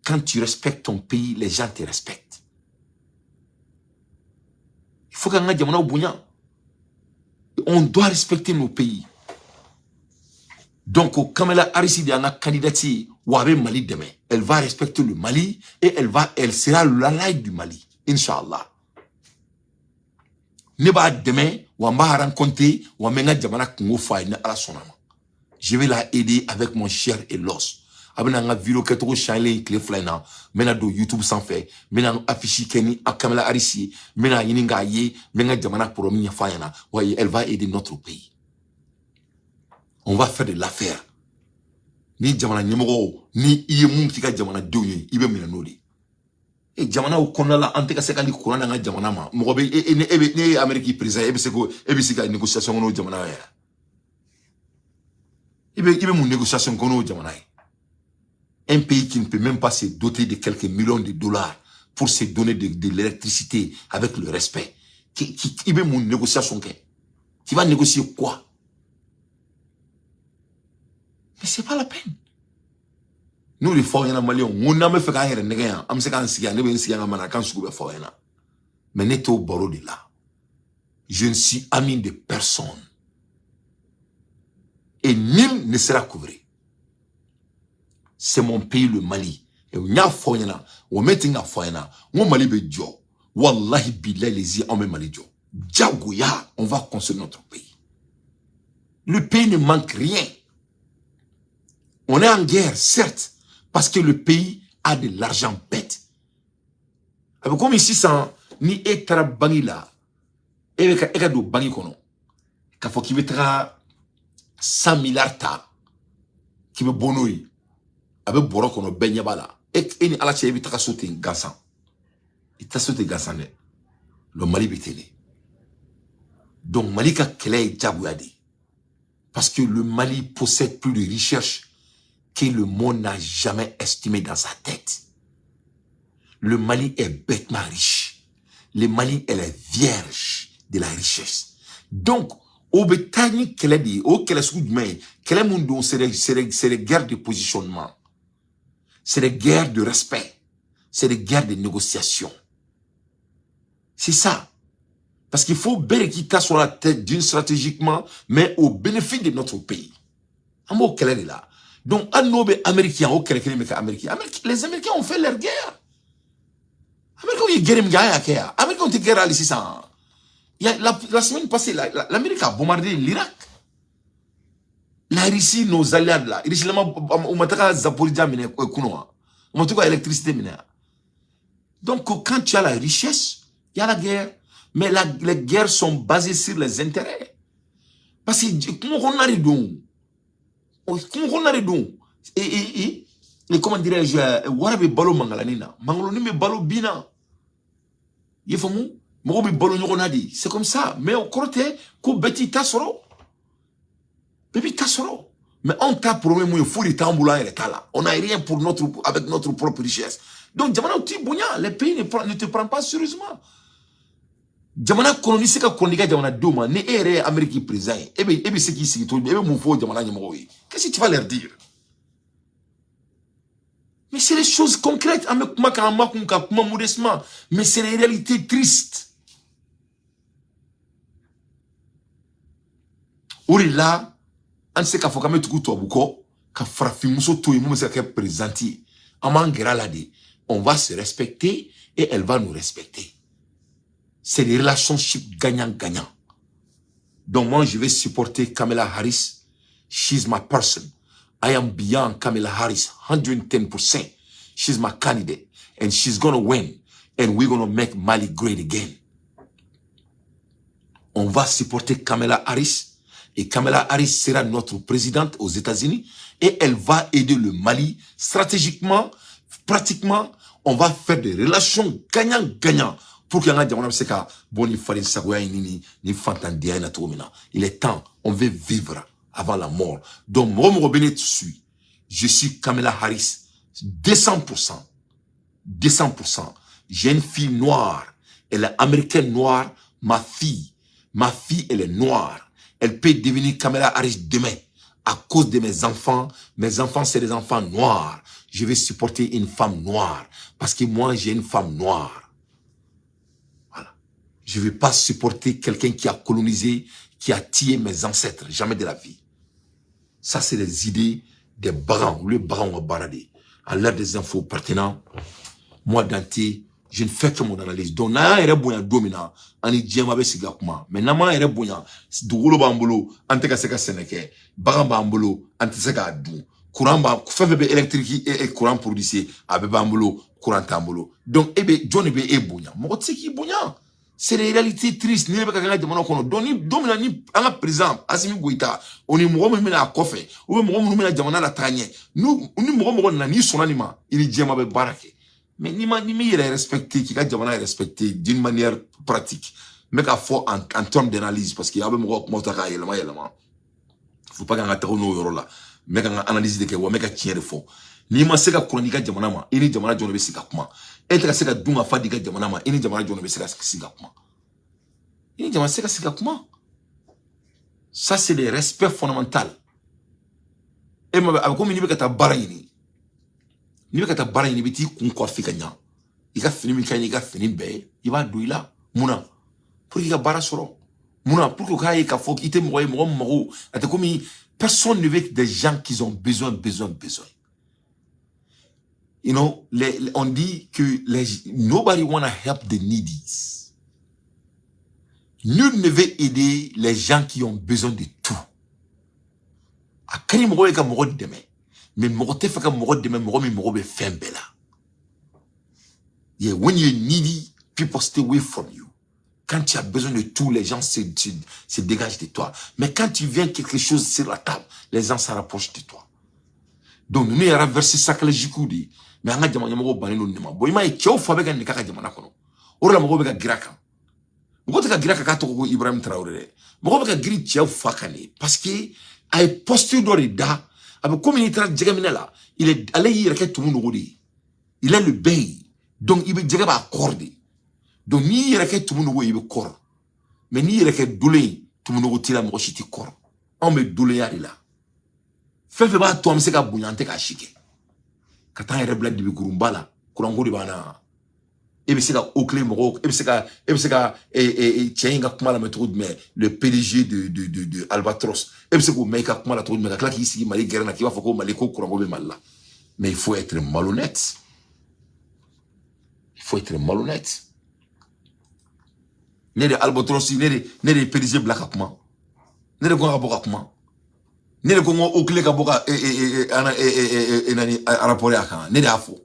Quand tu respectes ton pays, les gens te respectent. Il faut qu'on ait Djamana au Bougnan. On doit respecter nos pays. Donc, au Kamala Harris, a un candidat Ouabe Mali demain. Elle va respecter le Mali et elle sera l'allié du Mali. Inch'Allah. Neba demain, Wamba rencontrer, Wamenga Djamana Kongo Faïna à la sonama. Je vais la aider avec mon chair et l'os. Abena nga vidéo ketoko chanlé clé flena, mena do YouTube sans fait, mena no affichi Kenny à Kamala Harris, mena yininga ye, menga Djamana pour minya fayana. Ouais, elle va aider notre pays. On va faire de l'affaire. Ni Djamana nyemoro, ni iye mum tika Djamana donye, ibe mena nodi. Et Djamana ou konala anteka sekali kurana nga Djamana ma. Mogobe ne Amérique président ebe sika négociation no Djamana ya. Ibe mon négociation kono Djamana. Un pays qui ne peut même pas se doter de quelques millions de dollars pour se donner de l'électricité avec le respect. Ibe mon négociation qui va négocier quoi? Mais c'est pas la peine. Nous les foyers maliens, on n'a pas fait qu'un nègre, on s'est cansé, on est venu à Manakan sous le foyer. Mais n'est au bord de là. Je ne suis ami de personne. Et nul ne sera couvert. c'est mon pays, le Mali. Et on y a foyena, on met un foyena, on Mali be dio. Wallahi billahi les yeux, on met Mali dio. Djagouya, on va construire notre pays. Le pays ne manque rien. On est en guerre, certes, parce que le pays a de l'argent bête. Comme ici, sans ni etra bangi là, et do bangi kono, k'a faut qu'il mettra 100 milliards ta, qui me bonouille, avec boro kono benyabala, et ni ala che evitra sauter gansan. Il t'a sauté gansan, le Mali bitélé. Donc Mali ka kele djagouyade. Parce que le Mali possède plus de richesses que le monde n'a jamais estimé dans sa tête. Le Mali est bêtement riche. Le Mali est la vierge de la richesse. Donc, au bétani qu'elle a dit, au qu'elle a soudé, qu'elle a monde, c'est des guerres de positionnement. C'est des guerres de respect. C'est des guerres de négociation. C'est ça. Parce qu'il faut bien qu'il tasse sur la tête d'une stratégiquement, mais au bénéfice de notre pays. Un mot qu'elle est là. Donc, à nos Américains, les Américains ont fait leur guerre. Les Américains ont été guerre à l'Ississan. La semaine passée, l'Amérique a bombardé l'Irak. La Russie, nos alliés là, on m'a Zaporizhzhia mine kunoa. On m'a électricité mine. Donc, quand tu as la richesse, il y a la guerre. Mais les guerres sont basées sur les intérêts. Parce que, comment on a et comment dirais-je, warabe balo mangalanina. Mangaloni me balo bina. Il faut c'est comme ça. Mais au côté, ko beti tasoro. Bébé tasoro. Mais on t'a promis, il faut les tamboulas et les tala. On n'a rien pour avec notre propre richesse. Donc, les pays ne te prennent pas sérieusement. Jamana kolonise ka koniga jamana doma ne ere Amérique président ebe ce qui s'y trouve ebe mon faux jamana nyamo yi. Qu'est-ce que tu vas leur dire? Mais c'est les choses concrètes avec moi modestement, mais c'est les réalités tristes. Ori là on sait qu'a faut kametu kuto abuko ka frafi muso to yimu se ka présenter amangera là de on va se respecter et elle va nous respecter. C'est des relationships gagnant-gagnant. Donc moi, je vais supporter Kamala Harris. She's my person. I am beyond Kamala Harris, 110%. She's my candidate. And she's going to win. And we're going to make Mali great again. On va supporter Kamala Harris. Et Kamala Harris sera notre présidente aux États-Unis. Et elle va aider le Mali stratégiquement, pratiquement. On va faire des relations gagnant-gagnant. Pour qu'il y ait un boni farin sagoya ni fantandia na tomina. Il est temps, on veut vivre avant la mort. Donc, moi, je suis Kamala Harris, 200%. 200%. J'ai une fille noire. Elle est américaine noire. Ma fille, elle est noire. Elle peut devenir Kamala Harris demain. À cause de mes enfants, c'est des enfants noirs. Je vais supporter une femme noire. Parce que moi, j'ai une femme noire. Je ne vais pas supporter quelqu'un qui a colonisé, qui a tué mes ancêtres. Jamais de la vie. Ça, c'est les idées des barons. Le baron a baradé. À l'heure des infos pertinentes, moi, Dante, je ne fais que mon analyse. Donc, na ere bonya domina, ani djema be siga kuma. Mais nama ere bonya, dugolo bambolo, ante ka seka seneke, bagan bambolo, ante seka adu. Courant ba, fefebe électrique et courant produisé, abe bambolo, courant tambolo. Donc, ebe, John ebe e bonya. Mo tseki bonya. C'est des réalités tristes. Ni be kakanga jamana kono. Donc, ni domina ni, anga président, Assimi Goïta, oni mwo mena kofe, ou mwo mena jamana la tanye. Nous, ni mwo na ni sonanima, ili djema be barake. Mais ni il est respecté, qui est respecté d'une manière pratique. Mais qu'il faut en termes d'analyse, parce qu'il y a même faut pas qu'on ait un là. Mais qu'on analyse de quoi, mais qu'on tient de fond. Ni ma seka chronique jamanama, ini jamana jono besika kuma. Etra seka dunga fadiga jamanama, ini jamana jono besika sika kuma. Ini jamana sika kuma. Ça c'est le respect fondamental. Et ma avec comme ni beka ta barayini. Ni beka ta barayini biti kun ko afika nya. Ika fini mi kany ika fini be, iba douila muna. Pour qu'il bara soro. Muna pour que kay ka fok ite mo ate comme personne ne veut des gens qui ont besoin. You know, on dit que nobody wanna help the needies. Nul ne veut aider les gens qui ont besoin de tout. Akani moro eka moro deme, mais moro te faka moro deme moro mi moro be fembela. Yeah, when you're needy, people stay away from you. Quand tu as besoin de tout, les gens se dégagent de toi. Mais quand tu viens quelque chose sur la table, les gens se rapprochent de toi. Donc nous y a versé ça que les jikoudi. Mais on a dit moro bani no nema. Boy ma e kyo fa be kan ni kaka jamana kono. Ora moro be ka giraka. Moko te ka giraka ka to Ibrahim Traoré. Moko be ka giri kyo fa kane parce que ay posture do da avec communauté djegamina il est allé y reket tout monde ngodi. Il a le bain. Donc il be djegaba accordé. Donc ni reket tout monde ngodi il be kor. Mais ni reket doulé tout monde ngodi la mo chiti kor. On me doulé ya là. Fait ba to am se ka bunyante ka shike. Katan yere black de kurumba la kurango de bana ebe se ka okle moko ebe se ka tienga kuma la méthode mais le PDG de Albatros ebe se ko make kuma la méthode mais la qui ici mali guerre na qui va faut ko mali ko kurango be mal là. Mais il faut être malhonnête. Il faut être malhonnête. Ne de Albatros ne de PDG black kuma ne de ko aboka kuma ne de kongo okle ka boka nani rapport aka ne de afo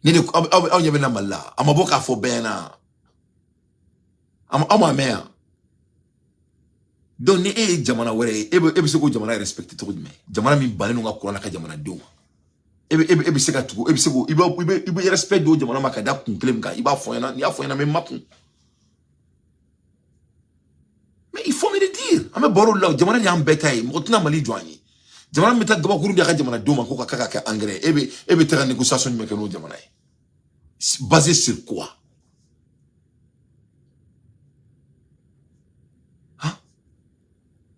ne de aw nyabe na malla amaboka afo bena ama mea donc ni jamana were ebe se ko jamana respecte to me jamana mi balenu nga kurana ka jamana do ebe se ka tugo ebe se ko ibe respect do jamana makada kunklem ka iba fo yana ni afo yana me mapu. Mais il faut me le dire. Ame boro la jamana ni ambetaye motuna mali joani. Jamana meta gaba kuru ndaka jamana doma ko kaka engrais ebe terrain négociation ni mekano jamana. Basé sur quoi? Hein?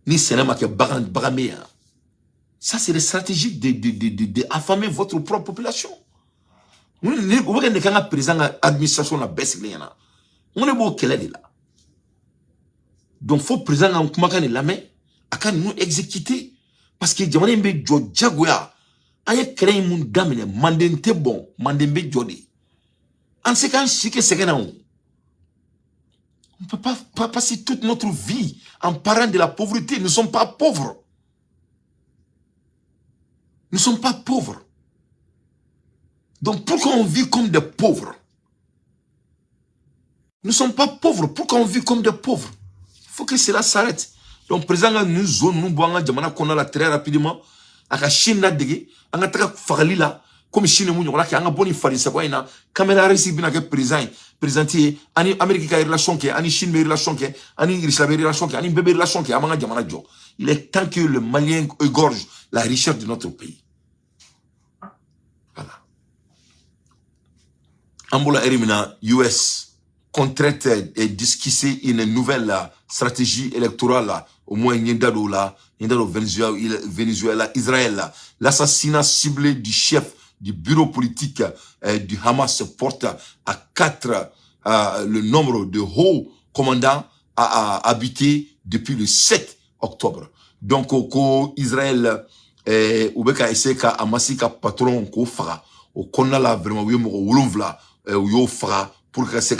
Ni cinéma ke bagamé. Ça c'est la stratégie de affamer votre propre population. On est quand président administration la baisse là. On est beau qu'elle est là. Donc faut présent en kumakane la main akan nous exécuter parce que jamane mbe jo jagoya aye créer mun damine mandente bon mandembe jodi en ce cas chike sekena on peut pas passer toute notre vie en parlant de la pauvreté. Nous ne sommes pas pauvres. Nous ne sommes pas pauvres. Donc pourquoi on vit comme des pauvres? Nous ne sommes pas pauvres. Pourquoi on vit comme des pauvres? Il faut que cela s'arrête. Donc, président, nous zone, nous boanga, jamana qu'on a là très rapidement. Aka Chine na dege, anga taka fagali là, comme Chine mou nyola, ki anga boni fali sa kwa ina, caméra récit bina ke présenté, ani Amérique ka relation ke, ani Chine me relation ke, ani Irisa me relation ke, ani bébé relation ke, amanga jamana jo. Il est temps que le Malien égorge la richesse de notre pays. Voilà. Ambola erimina, US, contrainte et discuter une nouvelle stratégie électorale au moins Niendado Venezuela, Israël. L'assassinat ciblé du chef du bureau politique du Hamas porte à 4 le nombre de hauts commandants à habiter depuis le 7 octobre. Donc au Israël ubeka eseka amasika patron ko fara o konna vraiment wiemo wulumvla yo fara pour que c'est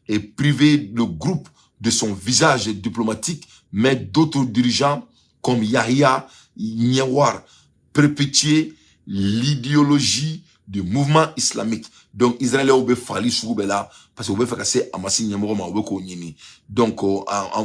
et priver le groupe de son visage diplomatique, mais d'autres dirigeants comme Yahya Nyawar perpétuer l'idéologie du mouvement islamique. Donc Israël a oube fali soubela parce que oube fakase amasi Nyamoro ma oube ko nyini. Donc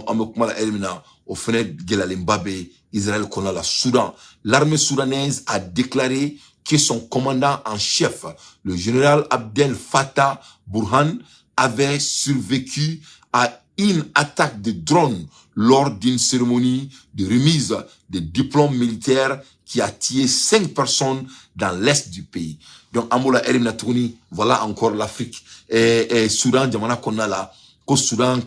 amekuma elimina au fenêtre Gelalimbabe Israël kona la Soudan. L'armée soudanaise a déclaré que son commandant en chef, le général Abdel Fattah Burhan, avait survécu à une attaque de drone lors d'une cérémonie de remise de diplômes militaires qui a tué 5 personnes dans l'est du pays. Donc, Amola Erim Natouni, voilà encore l'Afrique. Et Soudan, Djamana Konala, qu'au Soudan,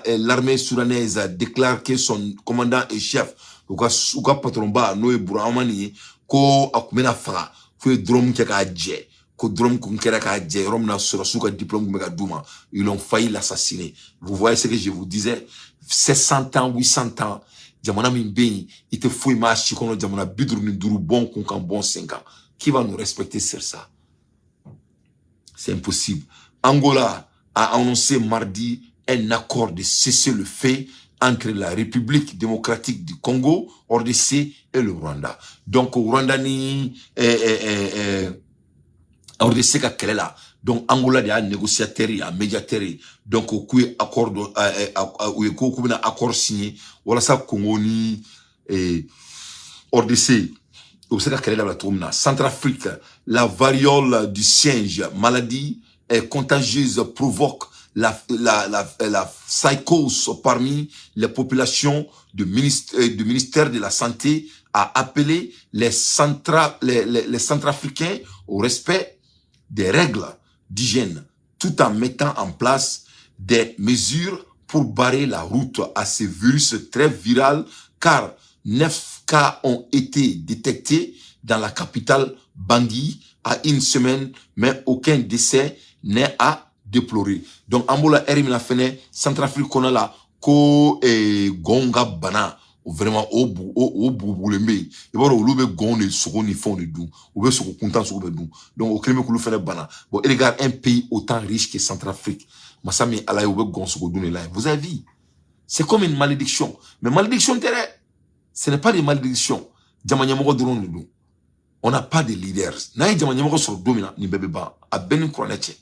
l'armée soudanaise déclare que son commandant et chef, Ouka Patromba, Noé Bourahamani, ko akumena fra que drum qui a djé, que drum qu'on a djé, romna sur le diplôme mega douma, ils ont failli l'assassiner. Vous voyez ce que je vous disais, 700 ans, 800 ans, Djamana Mimbe, il te fouille ma chikono, Djamana bidrou ni duru bon qu'on bon 5 ans. Qui va nous respecter sur ça? C'est impossible. Angola a annoncé mardi un accord de cessez-le-feu entre la République démocratique du Congo, RDC, et le Rwanda. Donc, au Rwanda ni RDC ka kɛlɛ la. Donc, Angola de a négociateur, a médiateur. Donc, au coup accord accord signé. Voilà ça Congo ni RDC. Au se ka kɛlɛ la tourna. Centrafrique, la variole du singe, maladie contagieuse provoque la psychose parmi les populations. Du ministère de la Santé a appelé les Centrafricains au respect des règles d'hygiène, tout en mettant en place des mesures pour barrer la route à ce virus très viral, car 9 cas ont été détectés dans la capitale Bangui à une semaine, mais aucun décès n'est à déplorer. Donc, Ambola Erimina Fene, Centrafrique Konala, Ko Gonga Bana, vraiment au bout le mei. Et voilà, au lobe gon et sogo ni fond de dou. Ou bien sogo content sogo bedou. Donc, au crime koulou Fene Bana. Bon, et regarde un pays autant riche que Centrafrique. Massami alaï ou gon sogo dou là. Vous avez vu? C'est comme une malédiction. Mais malédiction terre, ce n'est pas des malédictions. Djamanyamoko drone de dou. On n'a pas de leaders. Naï Djamanyamoko sur domina ni bébé ba. A benin kronetche.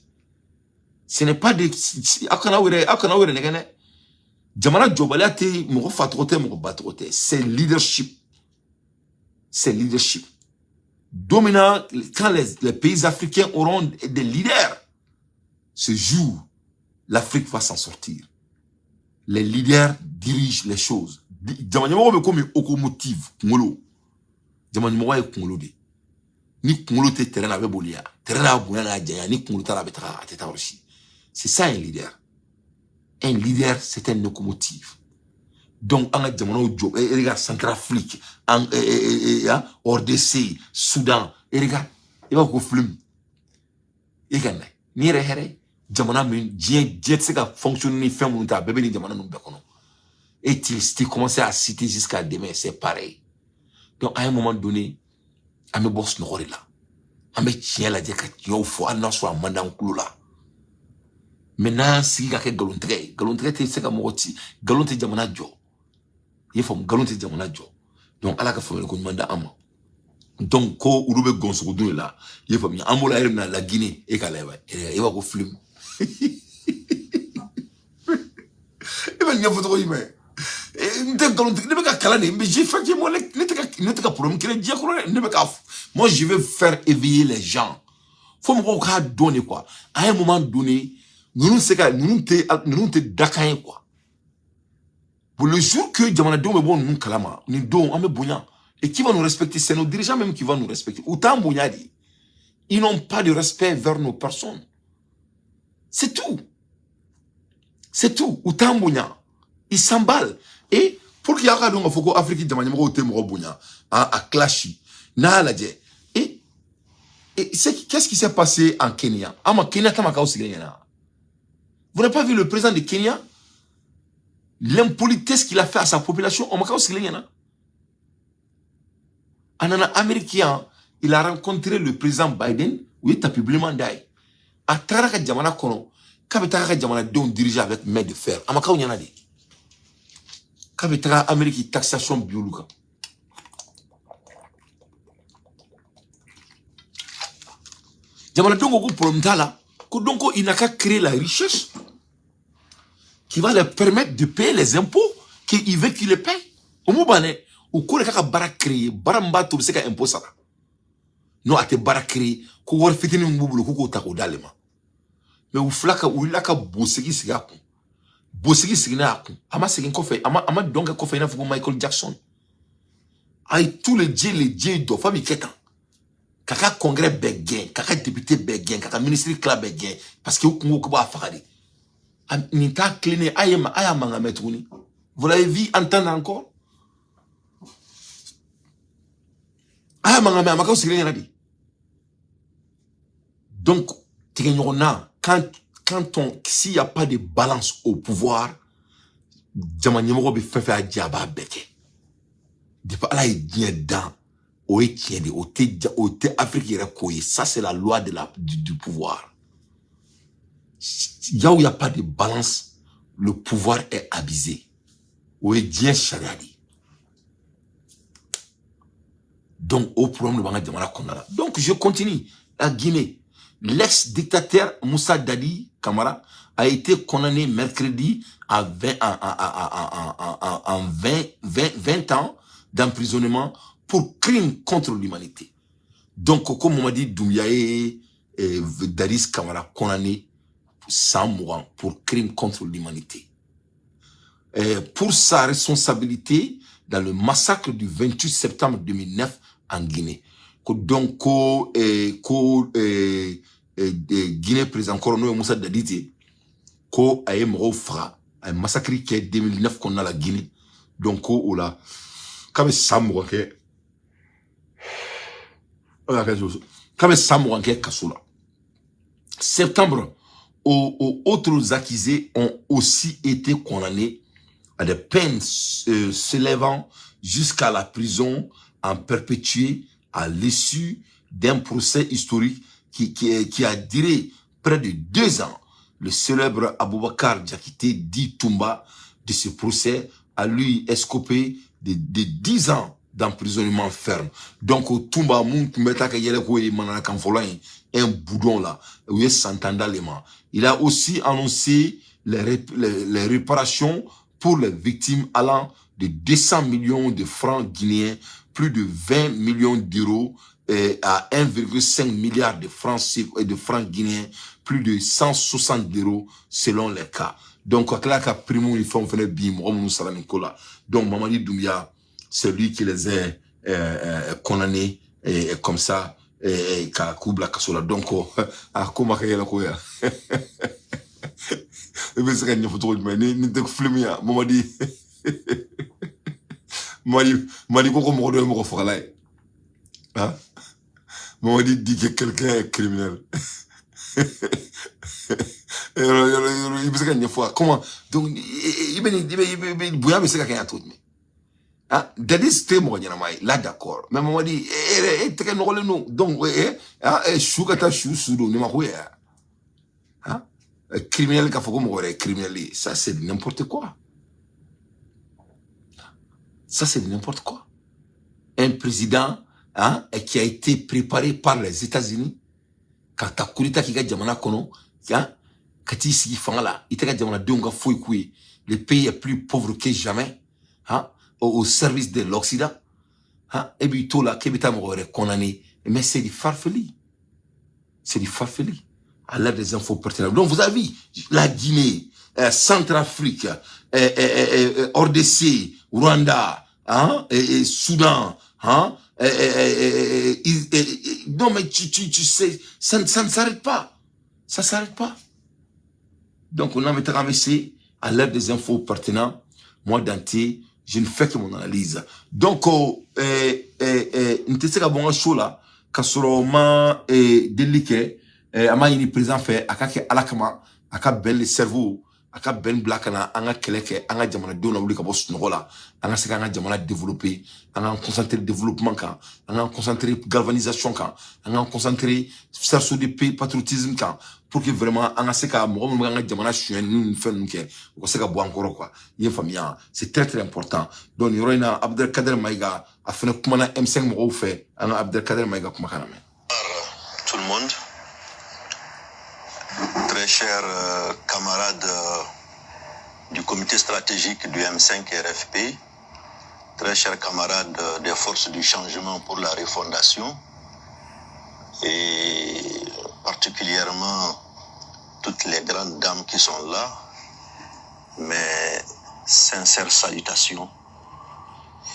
Ce n'est pas des akana were negane. Jamana Djobalate moko fatrote moko batrote. C'est leadership. C'est leadership. Dominant, quand les pays africains auront des leaders, ce jour, l'Afrique va s'en sortir. Les leaders dirigent les choses. Jamanyamoko be comme okomotive ngolo. Jamanyamoko e kongolo de. Ni kongolo te terrain avec bolia. Terrain a boya na jaya ni kongolo ta la betara ateta aussi. C'est ça un leader. Un leader, c'est un locomotive. Donc, en Djamano, regarde Centrafrique, RDC, Soudan, et regarde, il va vous flume. Et regarde, ni rehere, Djamana, Djamana, c'est qu'à fonctionner, faire mon tas, bébé, ni Djamana, nous bekono. Et tu commences à citer jusqu'à demain, c'est pareil. Donc, à un moment donné, à me boss n'aura là. À me tiens la dire que tu as fait un an soit un mandat en coulou là. Maintenant, si il y a quelques galontré, c'est comme Moti, galontré Jamana Jo. Il faut galontré Jamana Jo. Donc, à la fois, le commandant Ama. Donc, quand on ouvre Gonso là, il faut bien Amola la Guinée et Kaleva. Il va au film. Il va y avoir d'autres humains. Mais j'ai fait que moi, je vais faire éveiller les gens. Faut me donner quoi. À un moment donné, nous te dakayen quoi. Pour le jour que Djamana Dou me bon nous kalama, nous don ame bouillant. Et qui va nous respecter? C'est nos dirigeants même qui vont nous respecter. Autant bouilladi. Ils n'ont pas de respect vers nos personnes. C'est tout. C'est tout. Autant bouillant. Ils s'emballent. Et pour qu'il y ait un donc faut qu'Afrique Djamana mo te mo bouillant à clashi. Na la dje. Et qu'est-ce qui s'est passé en Kenya? Ama Kenya tamaka aussi Vous n'avez pas vu le président de Kenya? L'impolitesse qu'il a fait à sa population, on m'a aussi en américain, il a rencontré le président Biden, où il est publiquement d'ailleurs. À Taraka Djamana Kono, Kabetara Djamana Don dirigé avec main de fer. Amaka Ouyanade. Kabetara Amérique taxation biologique. Djamana Don Gogo pour là. Donc, il n'a qu'à créer la richesse qui va leur permettre de payer les impôts qu'il veut qu'ils les payent. Au Moubane, au cours de la bara créé, baramba tout c'est qu'un impôt ça. Non, à te bara créé, qu'on va faire une boule, qu'on va faire d'alema. Mais ou flaka ou il a qu'à bosser qui s'y a. Bosser qui s'y a. Ama c'est un coffre, ama donc un coffre, il a fait Michael Jackson. Aïe, tous les dieux de famille qui est kaka congrès béguin, kaka député béguin, kaka ministre cla béguin, parce que vous pouvez faire Nita cleané, ayamanga metrouni. Vous l'avez vu entendre encore? Ayamanga me amaka aussi dit. Donc, s'il n'y a pas de balance au pouvoir, Djamanyamoko be fait à diaba beke. Depuis là il vient dans. Ça, c'est la loi du pouvoir. Là où il n'y a pas de balance, le pouvoir est abusé. Donc, au problème de donc, je continue. La Guinée, l'ex-dictateur Moussa Dadi Camara a été condamné mercredi à 20 ans d'emprisonnement pour crime contre l'humanité. Donc, comme on m'a dit, Doumbouya Dadis Camara condamné 100 mois pour crime contre l'humanité. Pour sa responsabilité dans le massacre du 28 septembre 2009 en Guinée. Donc, Guinée président Corono Moussa Dadidi, ko aye moro fra, aye massacre qui est 2009 qu'on a la Guinée. Donc, ko là, comme ça mouron ke, comme ça mouron ke kasoula. Septembre, autres accusés ont aussi été condamnés à des peines s'élevant jusqu'à la prison en perpétué à l'issue d'un procès historique qui a duré près de 2 ans. Le célèbre Aboubakar Diakité dit Toumba de ce procès a lui escopé de 10 ans d'emprisonnement ferme. Donc Toumba un boudon là, où il s'entendait les mains. Il a aussi annoncé les réparations pour les victimes allant de 200 millions de francs guinéens, plus de 20 millions d'euros à 1,5 milliard de francs guinéens, plus de 160 € selon les cas. Donc, donc Mamadi Doumbouya, c'est lui qui les a condamnés comme ça, donc, Mamadi dit que quelqu'un est criminel. Comment? Donc, il Bouya, mais c'est quelqu'un à tout. Dadis, c'était moi, là, d'accord. Mais Mamadi, donc, Choukata Choussou, ne m'a pas criminel, criminel, ça c'est n'importe quoi. Ça c'est n'importe quoi. Un président qui a été préparé par les États-Unis, quand ta kurita qui gagne jamana kono, kati sigi fangala, il gagne jamana donga foikui, le pays est plus pauvre que jamais, au service de l'Occident, et puis tout là, kebita m'aurait condamné, mais c'est du farfeli. C'est du farfeli. À l'aide des infos pertinentes. Donc vous avez vu, la Guinée, Centrafrique, RDC, Rwanda, Soudan, non mais tu sais, ça ne s'arrête pas. Ça ne s'arrête pas. Donc on a mis à l'aide des infos pertinentes. Moi, Dante, je ne fais que mon analyse. Donc, une question bon chaud là, Kassoroma et délicat. Ama yini président fait akake alakama aka ben le cerveau aka ben black na anga keleke anga jamana do na wuli ka bo sunoko la anga se anga jamana développer anga concentrer développement kan anga concentrer galvanisation kan anga concentrer serso de patriotisme kan pour que vraiment anga se ka mo anga jamana chuen nous fait nous ke ko se ka bo encore quoi y famille c'est très très important donc yorina Abdelkader Maïga a fait kuma na M5 mo fait anga Abdelkader Maïga kuma kana tout le monde. Très chers camarades du comité stratégique du M5 RFP, très chers camarades des forces du changement pour la refondation, et particulièrement toutes les grandes dames qui sont là, mes sincères salutations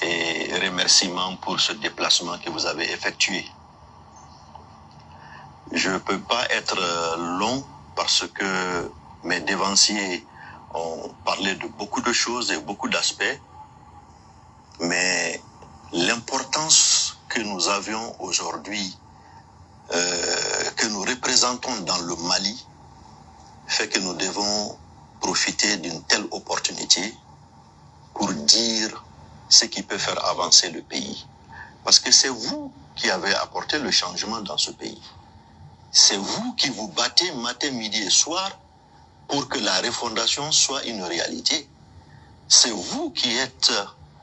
et remerciements pour ce déplacement que vous avez effectué. Je ne peux pas être long parce que mes devanciers ont parlé de beaucoup de choses et beaucoup d'aspects, mais l'importance que nous avions aujourd'hui, que nous représentons dans le Mali, fait que nous devons profiter d'une telle opportunité pour dire ce qui peut faire avancer le pays. Parce que c'est vous qui avez apporté le changement dans ce pays. C'est vous qui vous battez matin, midi et soir pour que la refondation soit une réalité. C'est vous qui êtes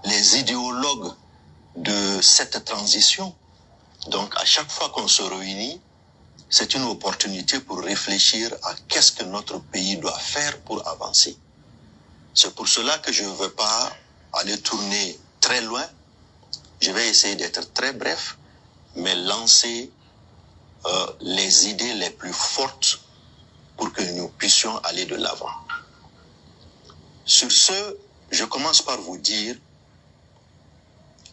les idéologues de cette transition. Donc, à chaque fois qu'on se réunit, c'est une opportunité pour réfléchir à qu'est-ce que notre pays doit faire pour avancer. C'est pour cela que je ne veux pas aller tourner très loin. Je vais essayer d'être très bref, mais lancer les idées les plus fortes pour que nous puissions aller de l'avant. Sur ce, je commence par vous dire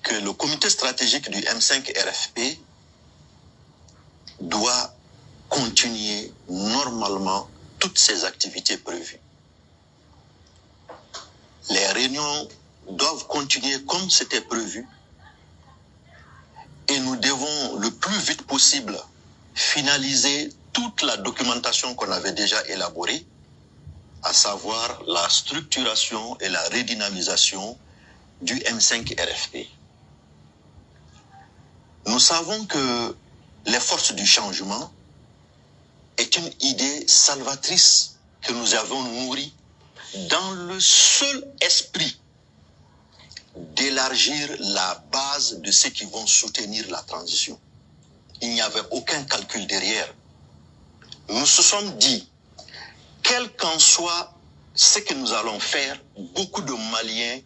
que le comité stratégique du M5 RFP doit continuer normalement toutes ses activités prévues. Les réunions doivent continuer comme c'était prévu et nous devons le plus vite possible finaliser toute la documentation qu'on avait déjà élaborée, à savoir la structuration et la redynamisation du M5 RFP. Nous savons que les forces du changement est une idée salvatrice que nous avons nourrie dans le seul esprit d'élargir la base de ceux qui vont soutenir la transition. Il n'y avait aucun calcul derrière. Nous se sommes dit, quel qu'en soit ce que nous allons faire, beaucoup de Maliens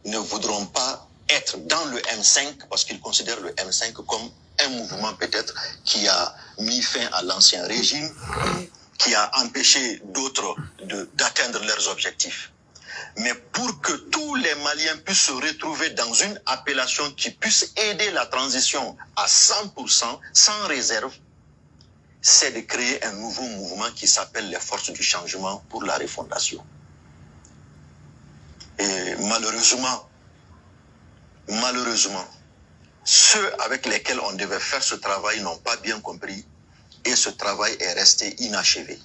ne voudront pas être dans le M5 parce qu'ils considèrent le M5 comme un mouvement peut-être qui a mis fin à l'ancien régime, qui a empêché d'autres d'atteindre leurs objectifs. Mais pour que tous les Maliens puissent se retrouver dans une appellation qui puisse aider la transition à 100%, sans réserve, c'est de créer un nouveau mouvement qui s'appelle les forces du changement pour la refondation. Et malheureusement, ceux avec lesquels on devait faire ce travail n'ont pas bien compris et ce travail est resté inachevé.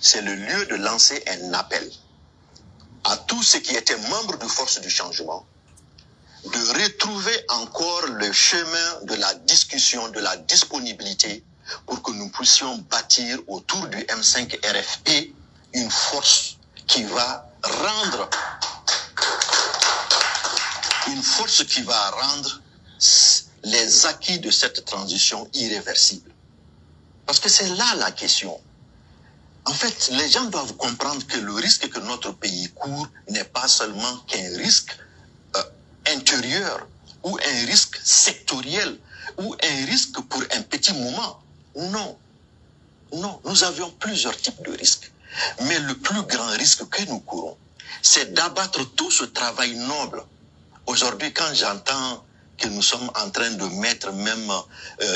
C'est le lieu de lancer un appel à tous ceux qui étaient membres de Force du Changement de retrouver encore le chemin de la discussion, de la disponibilité pour que nous puissions bâtir autour du M5 RFP une force qui va rendre les acquis de cette transition irréversible. Parce que c'est là la question. En fait, les gens doivent comprendre que le risque que notre pays court n'est pas seulement qu'un risque intérieur ou un risque sectoriel ou un risque pour un petit moment. Non, nous avions plusieurs types de risques. Mais le plus grand risque que nous courons, c'est d'abattre tout ce travail noble. Aujourd'hui, quand j'entends que nous sommes en train de mettre même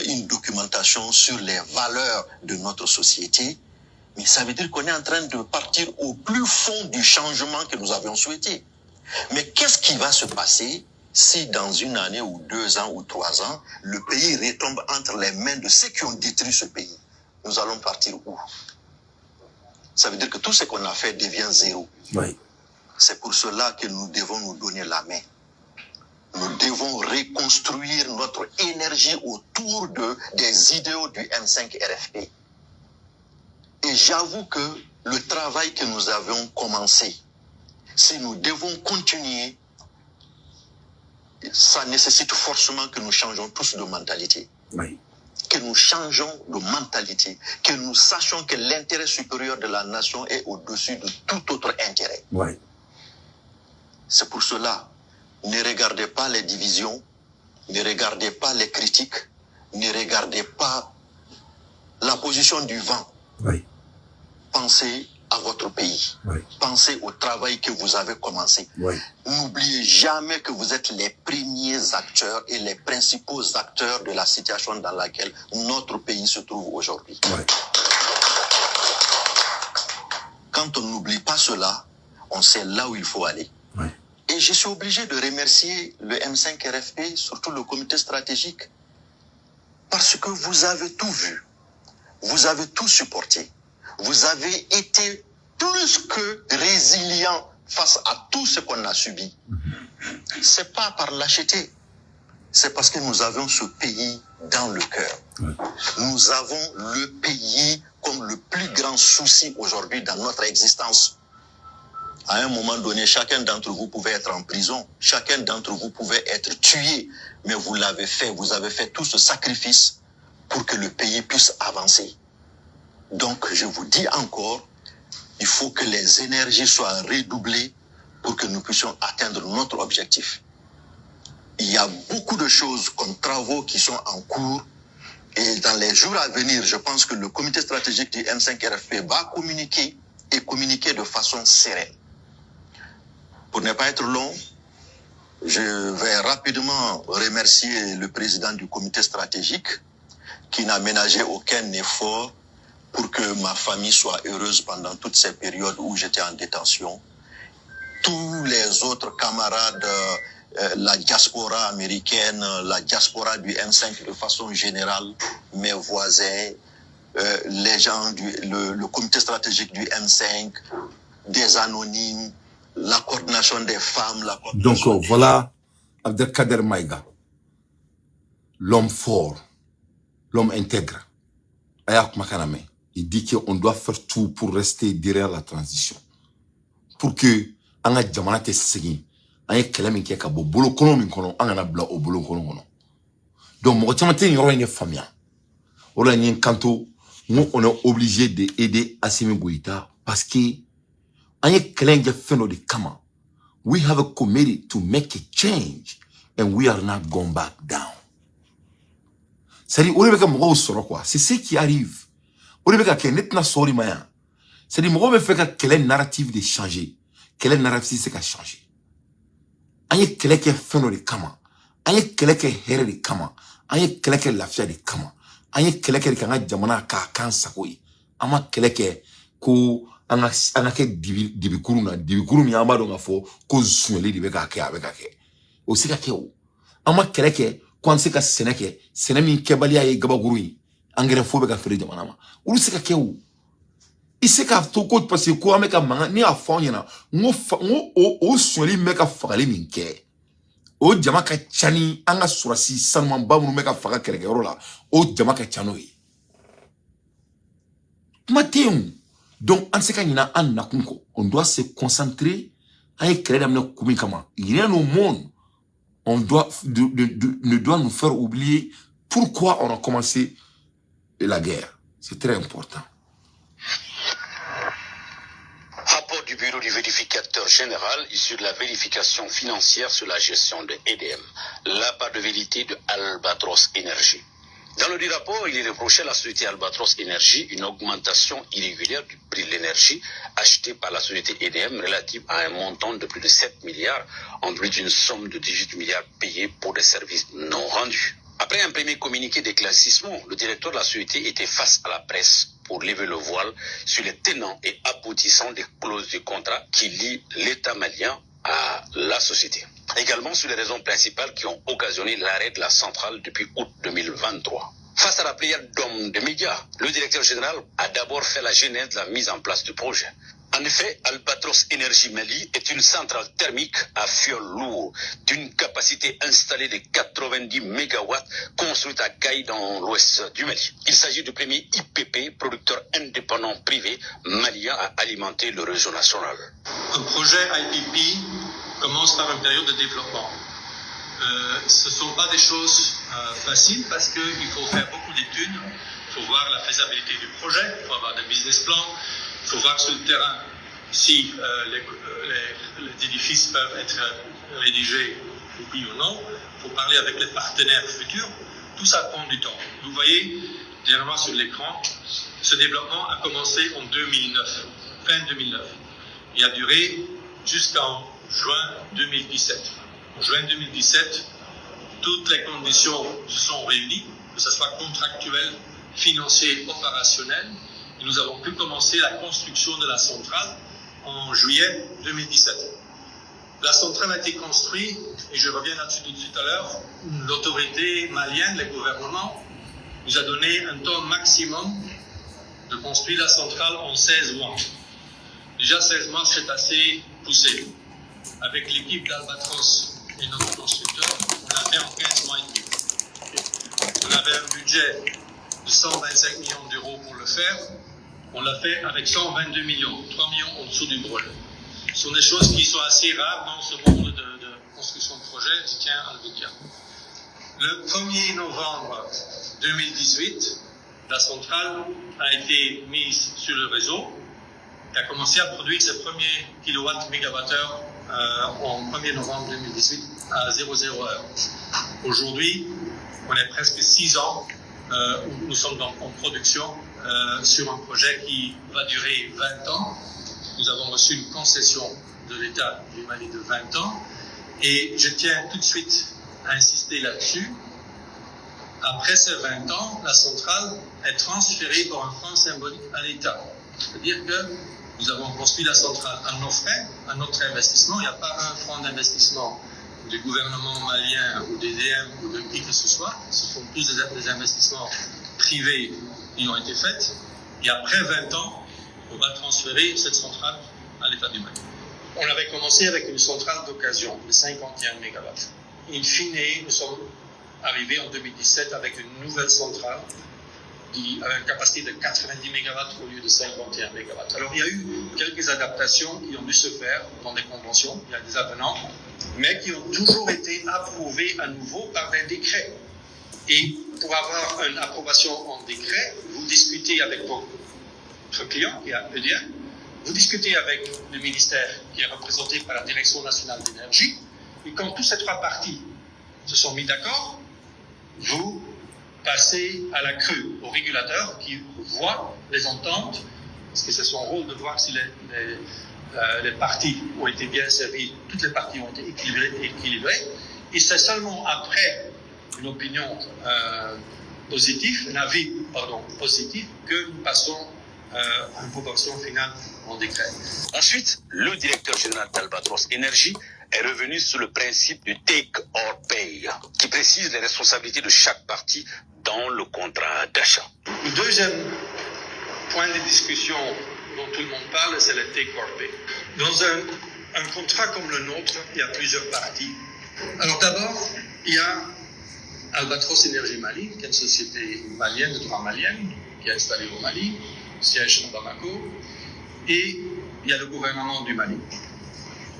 une documentation sur les valeurs de notre société, mais ça veut dire qu'on est en train de partir au plus fond du changement que nous avions souhaité. Mais qu'est-ce qui va se passer si dans une année ou 2 ans ou 3 ans, le pays retombe entre les mains de ceux qui ont détruit ce pays? Nous allons partir où? Ça veut dire que tout ce qu'on a fait devient zéro. Oui. C'est pour cela que nous devons nous donner la main. Nous devons reconstruire notre énergie autour des idéaux du M5 RFP. Et j'avoue que le travail que nous avions commencé, si nous devons continuer, ça nécessite forcément que nous changeons tous de mentalité. Oui. Que nous changeons de mentalité, que nous sachions que l'intérêt supérieur de la nation est au-dessus de tout autre intérêt. Oui. C'est pour cela, ne regardez pas les divisions, ne regardez pas les critiques, ne regardez pas la position du vent. Oui. Pensez à votre pays. Oui. Pensez au travail que vous avez commencé. Oui. N'oubliez jamais que vous êtes les premiers acteurs et les principaux acteurs de la situation dans laquelle notre pays se trouve aujourd'hui. Oui. Quand on n'oublie pas cela, on sait là où il faut aller. Oui. Et je suis obligé de remercier le M5 RFP, surtout le comité stratégique, parce que vous avez tout vu, vous avez tout supporté. Vous avez été plus que résilient face à tout ce qu'on a subi. C'est pas par lâcheté. c'est parce que nous avons ce pays dans le cœur. Ouais. Nous avons le pays comme le plus grand souci aujourd'hui dans notre existence. À un moment donné, chacun d'entre vous pouvait être en prison, chacun d'entre vous pouvait être tué, mais vous l'avez fait, vous avez fait tout ce sacrifice pour que le pays puisse avancer. Donc, je vous dis encore, il faut que les énergies soient redoublées pour que nous puissions atteindre notre objectif. Il y a beaucoup de choses comme travaux qui sont en cours et dans les jours à venir, je pense que le comité stratégique du M5RFP va communiquer et communiquer de façon sereine. Pour ne pas être long, je vais rapidement remercier le président du comité stratégique qui n'a ménagé aucun effort pour que ma famille soit heureuse pendant toutes ces périodes où j'étais en détention. Tous les autres camarades, la diaspora américaine, la diaspora du M5 de façon générale, mes voisins, les gens le comité stratégique du M5, des anonymes, la coordination des femmes. Donc voilà Abdelkader Maïga, l'homme fort, l'homme intègre. Ayak Makaname, il dit qu'on doit faire tout pour rester derrière la transition. Pour que anga jamana te segi, anga kelami ke ka bo bolo kono min kono, anga na bla o bolo kono kono. Donc mo chamate yoro ene famia. Ola nyen kanto, nous on est obligé de aider Assimi Goïta parce que anga kelenge feno de kama. We have a committee to make a change and we are not going back down. C'est-à-dire, c'est ce qui arrive. C'est-à-dire, quel narratif de changer. Quel narratif c'est qu'à changer. Aïe, quel est fait de kama. Aïe, quel est here de kama. Aïe, quel est la fia de kama. Aïe, quel est kanga jamana ka kansa koi. Ama quel est ko anake dibikuru na dibikuru mi amado nga fo ko suneli dibeka ke abeka ke. Aussi ka ke o. Ama quel est quand c'est que c'est mi kebalia e gabaguru yi engrais fo be ka fere jamana ma ulu se ka ke o ise ka to ko parce que ko ameka manga ni afon yana ngo o soli meka fagali min ke o jama ka chani anga surasi sanman ba mu meka faga kereke ro la o jama ka chano yi matin donc an se ka nyina an nakunko on doit se concentrer à créer d'amna kumi kama rien au monde on doit ne doit nous faire oublier pourquoi on a commencé la guerre. C'est très important. Rapport du bureau du vérificateur général issu de la vérification financière sur la gestion de EDM. La part de vérité de Albatros Energy. Dans le dit rapport, il est reproché à la société Albatros Energy une augmentation irrégulière du prix de l'énergie achetée par la société EDM relative à un montant de plus de 7 milliards en plus d'une somme de 18 milliards payés pour des services non rendus. Après un premier communiqué d'éclaircissement, le directeur de la société était face à la presse pour lever le voile sur les tenants et aboutissants des clauses du contrat qui lient l'État malien à la société. Également sur les raisons principales qui ont occasionné l'arrêt de la centrale depuis août 2023. Face à la pléiade d'hommes de médias, le directeur général a d'abord fait la genèse de la mise en place du projet. En effet, Albatros Energy Mali est une centrale thermique à fioul lourd d'une capacité installée de 90 MW construite à Gaï dans l'ouest du Mali. Il s'agit du premier IPP, producteur indépendant privé malien à alimenter le réseau national. Un projet IPP commence par une période de développement. Ce ne sont pas des choses faciles parce qu'il faut faire beaucoup d'études, il faut voir la faisabilité du projet, il faut avoir des business plans, il faut voir sur le terrain si les édifices peuvent être rédigés oui ou non, il faut parler avec les partenaires futurs, tout ça prend du temps. Vous voyez dernièrement sur l'écran, ce développement a commencé en 2009, fin 2009. Il a duré jusqu'en juin 2017. En juin 2017, toutes les conditions sont réunies, que ce soit contractuel, financier, opérationnel, et nous avons pu commencer la construction de la centrale en juillet 2017. La centrale a été construite, et je reviens là-dessus tout à l'heure, l'autorité malienne, le gouvernement, nous a donné un temps maximum de construire la centrale en 16 mois. Déjà 16 mois, c'est assez poussé. Avec l'équipe d'Albatros et notre constructeur, on a fait en 15 mois et demi. budget de 125 millions d'euros pour le faire, on l'a fait avec 122 millions, 3 millions en dessous du brûle. Ce sont des choses qui sont assez rares dans ce monde de construction de projet, je tiens à le dire. Le 1er novembre 2018, la centrale a été mise sur le réseau et a commencé à produire ses premiers kilowatts-mégawattheures en 1er novembre 2018 à 00 heure. Aujourd'hui, on est presque 6 ans où nous sommes en production sur un projet qui va durer 20 ans. Nous avons reçu une concession de l'État du Mali de 20 ans et je tiens tout de suite à insister là-dessus. Après ces 20 ans, la centrale est transférée pour un fonds symbolique à l'État. C'est-à-dire que nous avons construit la centrale à nos frais, à notre investissement. Il n'y a pas un fonds d'investissement du gouvernement malien ou d'EDM ou de qui que ce soit. Ce sont tous des investissements privés qui ont été faits. Et après 20 ans, on va transférer cette centrale à l'État du Mali. On avait commencé avec une centrale d'occasion de 51 MW. In fine, nous sommes arrivés en 2017 avec une nouvelle centrale qui avait une capacité de 90 MW au lieu de 51 MW. Alors il y a eu quelques adaptations qui ont dû se faire dans des conventions, il y a des avenants, mais qui ont toujours été approuvées à nouveau par des décrets. Et pour avoir une approbation en décret, vous discutez avec votre client, qui est EDM, vous discutez avec le ministère qui est représenté par la Direction nationale d'énergie, et quand tous ces trois parties se sont mis d'accord, vous passez à la crue, au régulateur qui voit les ententes, parce que c'est son rôle de voir si les parties ont été bien servies, toutes les parties ont été équilibrées, et c'est seulement après une opinion positive, un avis positif, que nous passons à une proportion finale en décret. Ensuite, le directeur général d'Albatros Énergie est revenu sur le principe du take or pay, qui précise les responsabilités de chaque partie dans le contrat d'achat. Le deuxième point de discussion dont tout le monde parle, c'est le take or pay. Dans un contrat comme le nôtre, il y a plusieurs parties. Alors d'abord, il y a Albatros Énergie Mali, qui est une société malienne, de droit malienne, qui est installée au Mali, siège à Bamako, et il y a le gouvernement du Mali.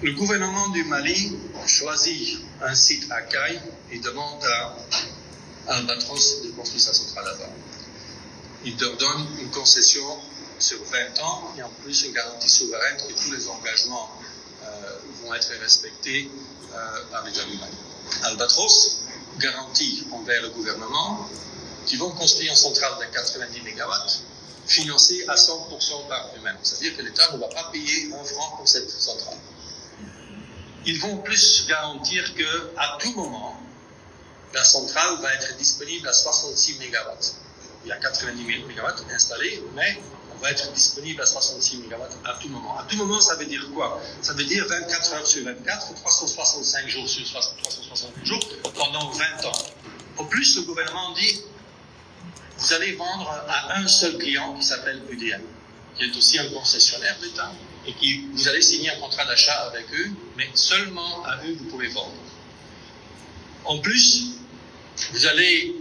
Le gouvernement du Mali choisit un site à Caille et demande à Albatros de construire sa centrale là-bas. Il leur donne une concession sur 20 ans et en plus une garantie souveraine que tous les engagements vont être respectés par l'État du Mali. Albatros garantit envers le gouvernement qu'ils vont construire une centrale de 90 MW financée à 100% par eux-mêmes. C'est-à-dire que l'État ne va pas payer un franc pour cette centrale. Ils vont plus garantir qu'à tout moment, la centrale va être disponible à 66 MW. Il y a 90 MW installés, mais on va être disponible à 66 MW à tout moment. À tout moment, ça veut dire quoi? Ça veut dire 24 heures sur 24, 365 jours sur 365 jours, pendant 20 ans. En plus, le gouvernement dit, vous allez vendre à un seul client qui s'appelle EDM, qui est aussi un concessionnaire d'État, et qui vous allez signer un contrat d'achat avec eux, mais seulement à eux vous pouvez vendre. En plus, vous allez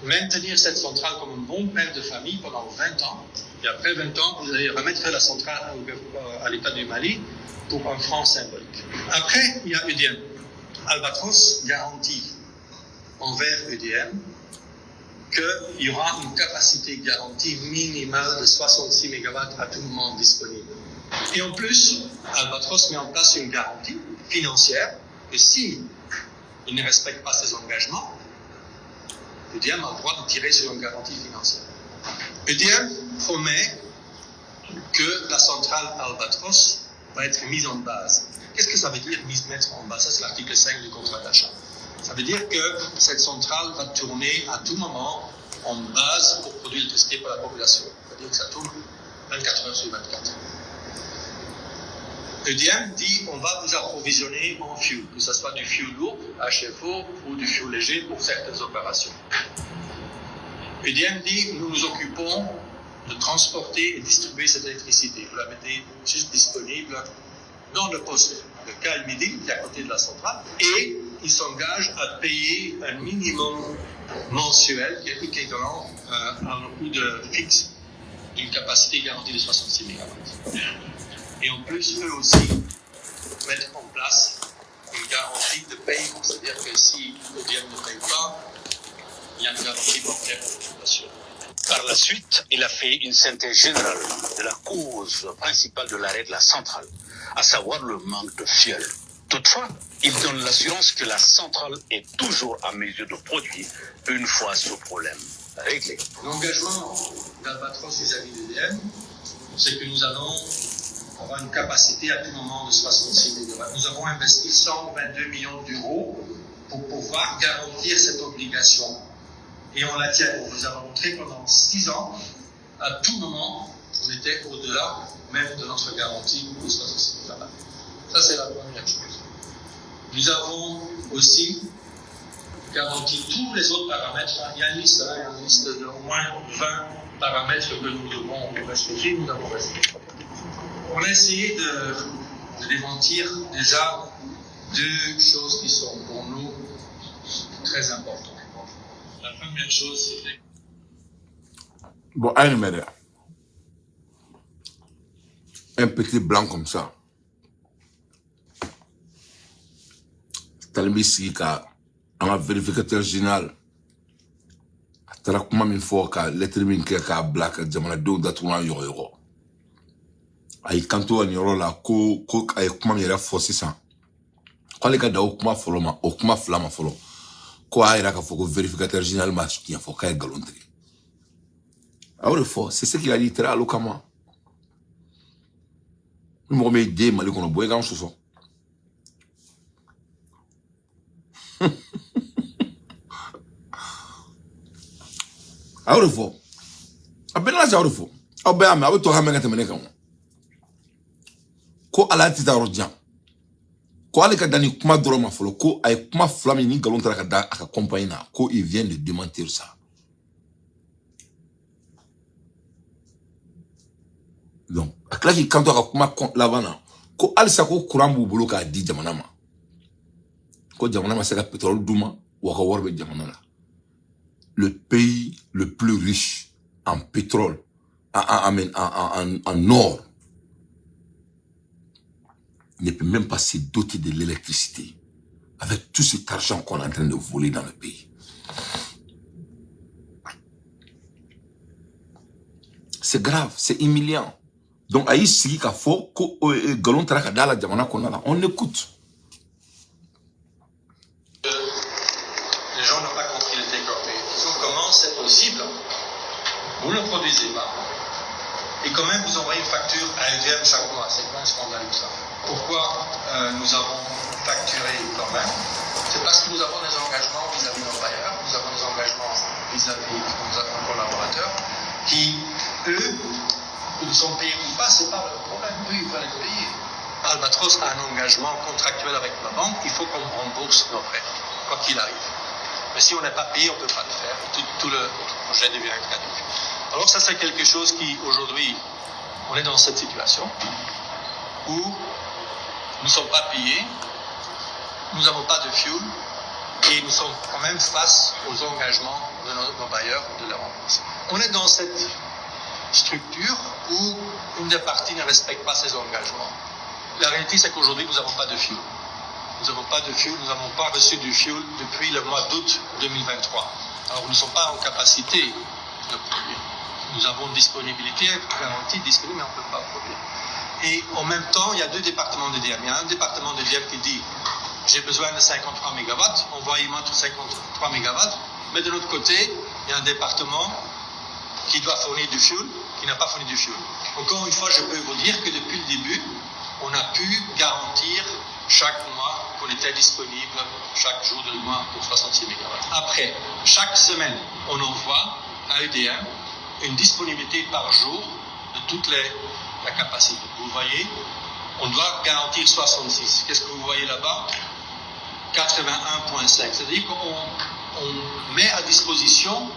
maintenir cette centrale comme un bon père de famille pendant 20 ans, et après 20 ans, vous allez remettre la centrale à l'État du Mali pour un franc symbolique. Après, il y a EDM. Albatros garantit envers EDM qu'il y aura une capacité garantie minimale de 66 MW à tout moment disponible. Et en plus, Albatros met en place une garantie financière que si il ne respecte pas ses engagements, EDM a le droit de tirer sur une garantie financière. EDM promet que la centrale Albatros va être mise en base. Qu'est-ce que ça veut dire mettre en base? Ça, c'est l'article 5 du contrat d'achat. Ça veut dire que cette centrale va tourner à tout moment en base pour produire l'électricité pour la population. Ça veut dire que ça tourne 24 heures sur 24. EDM dit on va vous approvisionner en fuel, que ce soit du fuel lourd, HFO, ou du fuel léger pour certaines opérations. EDM dit nous nous occupons de transporter et distribuer cette électricité. Vous la mettez juste disponible dans le poste de Caille Midi, qui est à côté de la centrale, et ils s'engagent à payer un minimum mensuel qui est équivalent à un coût de fixe d'une capacité garantie de 66 MW. Et en plus, eux aussi mettent en place une garantie de paiement, c'est-à-dire que si EDF ne paye pas, il y a une garantie bancaire de la population. Par la suite, il a fait une synthèse générale de la cause principale de l'arrêt de la centrale, à savoir le manque de fuel. Toutefois, il donne l'assurance que la centrale est toujours à mesure de produire une fois ce problème réglé. L'engagement d'Albatros vis-à-vis d'EDF, c'est que nous allons avoir une capacité à tout moment de 66 MW. Nous avons investi 122 millions d'euros pour pouvoir garantir cette obligation. Et on la tient. On nous a montré pendant 6 ans, à tout moment, on était au-delà même de notre garantie de 66 MW. Ça, c'est la première chose. Nous avons aussi garanti tous les autres paramètres. Il y a une liste, il y a une liste de au moins 20 paramètres que nous devons respecter. Nous avons respecté. On a essayé de démentir déjà 2 choses qui sont pour nous très importantes. La première chose, c'est... Bon, un petit blanc comme ça. Talmi sigi ka un vérificateur général tara kuma min fɔ ka lettre min kɛ k'a bila ka jamanadenw datugu yɔrɔ a y'i kanto a nin yɔrɔ la ko a ye kuma min yɛrɛ fɔ sisan k'ale ka da o kuma fɔlɔ ma o kuma fila ma fɔlɔ ko a yɛrɛ k'a fɔ ko vérificateur général ma tiɲɛ fɔ k'a ye nkalon tigɛ a y'o de fɔ c'est ce qu'il a dit très alo kama ni mɔgɔ min ye den Mali kɔnɔ bɔ i k'an sɔsɔ a y'o de fɔ a bɛɛ n'a cɛ a y'o de fɔ aw bɛɛ y'a mɛn a bɛ to ka mɛn ka tɛmɛ ne kan ko ala tɛ taa yɔrɔ jan ko ale ka da ni kuma dɔrɔn ma fɔlɔ ko a ye kuma fila min ni nkalon taara ka da a ka compagnie na ko il vient de démentir ça donc a tila k'i kanto a ka kuma laban na ko halisa ko courant b'u bolo k'a di jamana ma ko jamana ma se ka pétrole d'u ma wa ka wari bɛ jamana la le pays le plus riche en pétrole en or ne peut même pas se doter de l'électricité avec tout cet argent qu'on est en train de voler dans le pays. C'est grave, c'est humiliant. Donc, à ici, qu'il faut que Galon Traka dans la Jamana qu'on a là, on écoute. Les gens n'ont pas compris le décor. Comment c'est possible? Vous ne produisez pas. Et quand même, vous envoyez une facture à EDF chaque mois. C'est pas un scandale tout ça. Pourquoi nous avons facturé quand même? C'est parce que nous avons des engagements vis-à-vis de nos bailleurs, nous avons des engagements vis-à-vis de nos collaborateurs qui, eux, ils sont payés ou pas, c'est pas leur problème. Eux, ils veulent être payés. Albatros a un engagement contractuel avec la banque, il faut qu'on rembourse nos frais, quoi qu'il arrive. Mais si on n'est pas payé, on ne peut pas le faire. Tout le projet devient caduc. Alors ça, c'est quelque chose qui, aujourd'hui, on est dans cette situation où nous ne sommes pas payés, nous n'avons pas de fuel et nous sommes quand même face aux engagements de nos bailleurs de la rembourser. On est dans cette structure où une des parties ne respecte pas ses engagements. La réalité, c'est qu'aujourd'hui, nous n'avons pas de fuel. Nous n'avons pas de fuel, nous n'avons pas reçu du fuel depuis le mois d'août 2023. Alors, nous ne sommes pas en capacité de produire. Nous avons une disponibilité garantie disponible, mais on ne peut pas produire. Et en même temps, il y a 2 départements d'EDF. Il y a un département d'EDF qui dit j'ai besoin de 53 MW, envoyez-moi 53 MW. Mais de l'autre côté, il y a un département qui doit fournir du fuel, qui n'a pas fourni du fuel. Encore une fois, je peux vous dire que depuis le début, on a pu garantir chaque mois qu'on était disponible chaque jour de mois pour 66 MW. Après, chaque semaine, on envoie à EDF une disponibilité par jour de toute la capacité. Vous voyez, on doit garantir 66. Qu'est-ce que vous voyez là-bas? 81,5. C'est-à-dire qu'on met à disposition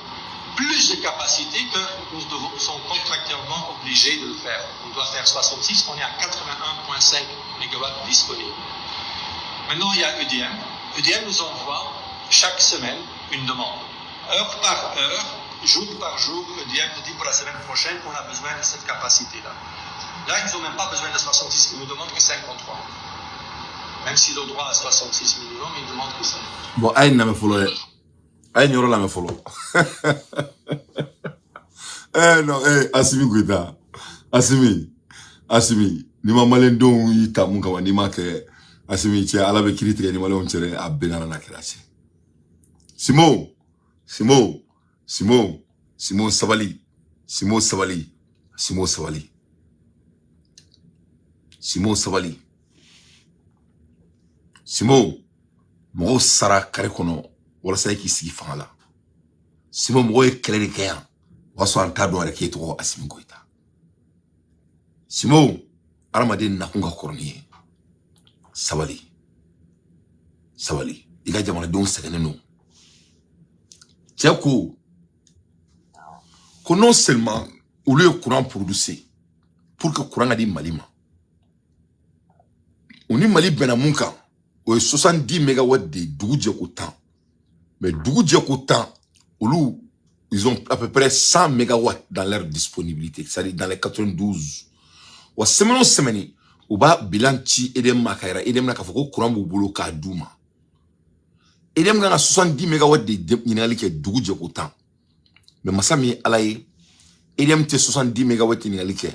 plus de capacité que nous sommes contractuellement obligés de le faire. On doit faire 66, on est à 81,5 MW disponibles. Maintenant, il y a EDF EDM nous envoie chaque semaine une demande. Heure par heure, jour par jour, EDM nous dit pour la semaine prochaine qu'on a besoin de cette capacité-là. Là, ils n'ont même pas besoin de 66, ils nous demandent que 53. Même s'ils ont droit à 66 minimum, ils demandent que 53. Bon, aïe, n'a me follow. Aïe, n'y aura la me follow. Non, Assimi Goïta. Assimi. Ni ma malen don yita mun kawa ni ma ke Assimi che ala be critique ni malon chere abenana na kirache. Simon Sabali. Simon, mo sara kare kono wala sai ki sigi fangala. Simon mo e kele de kaya. Waso anta do areke to Assimi Goïta. Simon Aramadin na kunga korni sabali iga jamana don segene no tiako ko non seulement au lieu courant producer pour que courant adi malima oni mali benamunka o 70 mégawatts de dougje ko temps mais dougje ko temps olu ils ont à peu près 100 mégawatts dans leur disponibilité, c'est-à-dire dans les 92 wa semaine uba bilanci edem makaira edem na kafoko courant bu bolo ka duma edem nga 70 mégawatts de nyinali ke dugu je ko temps mais masami alaye edem te 70 mégawatts nyinali ke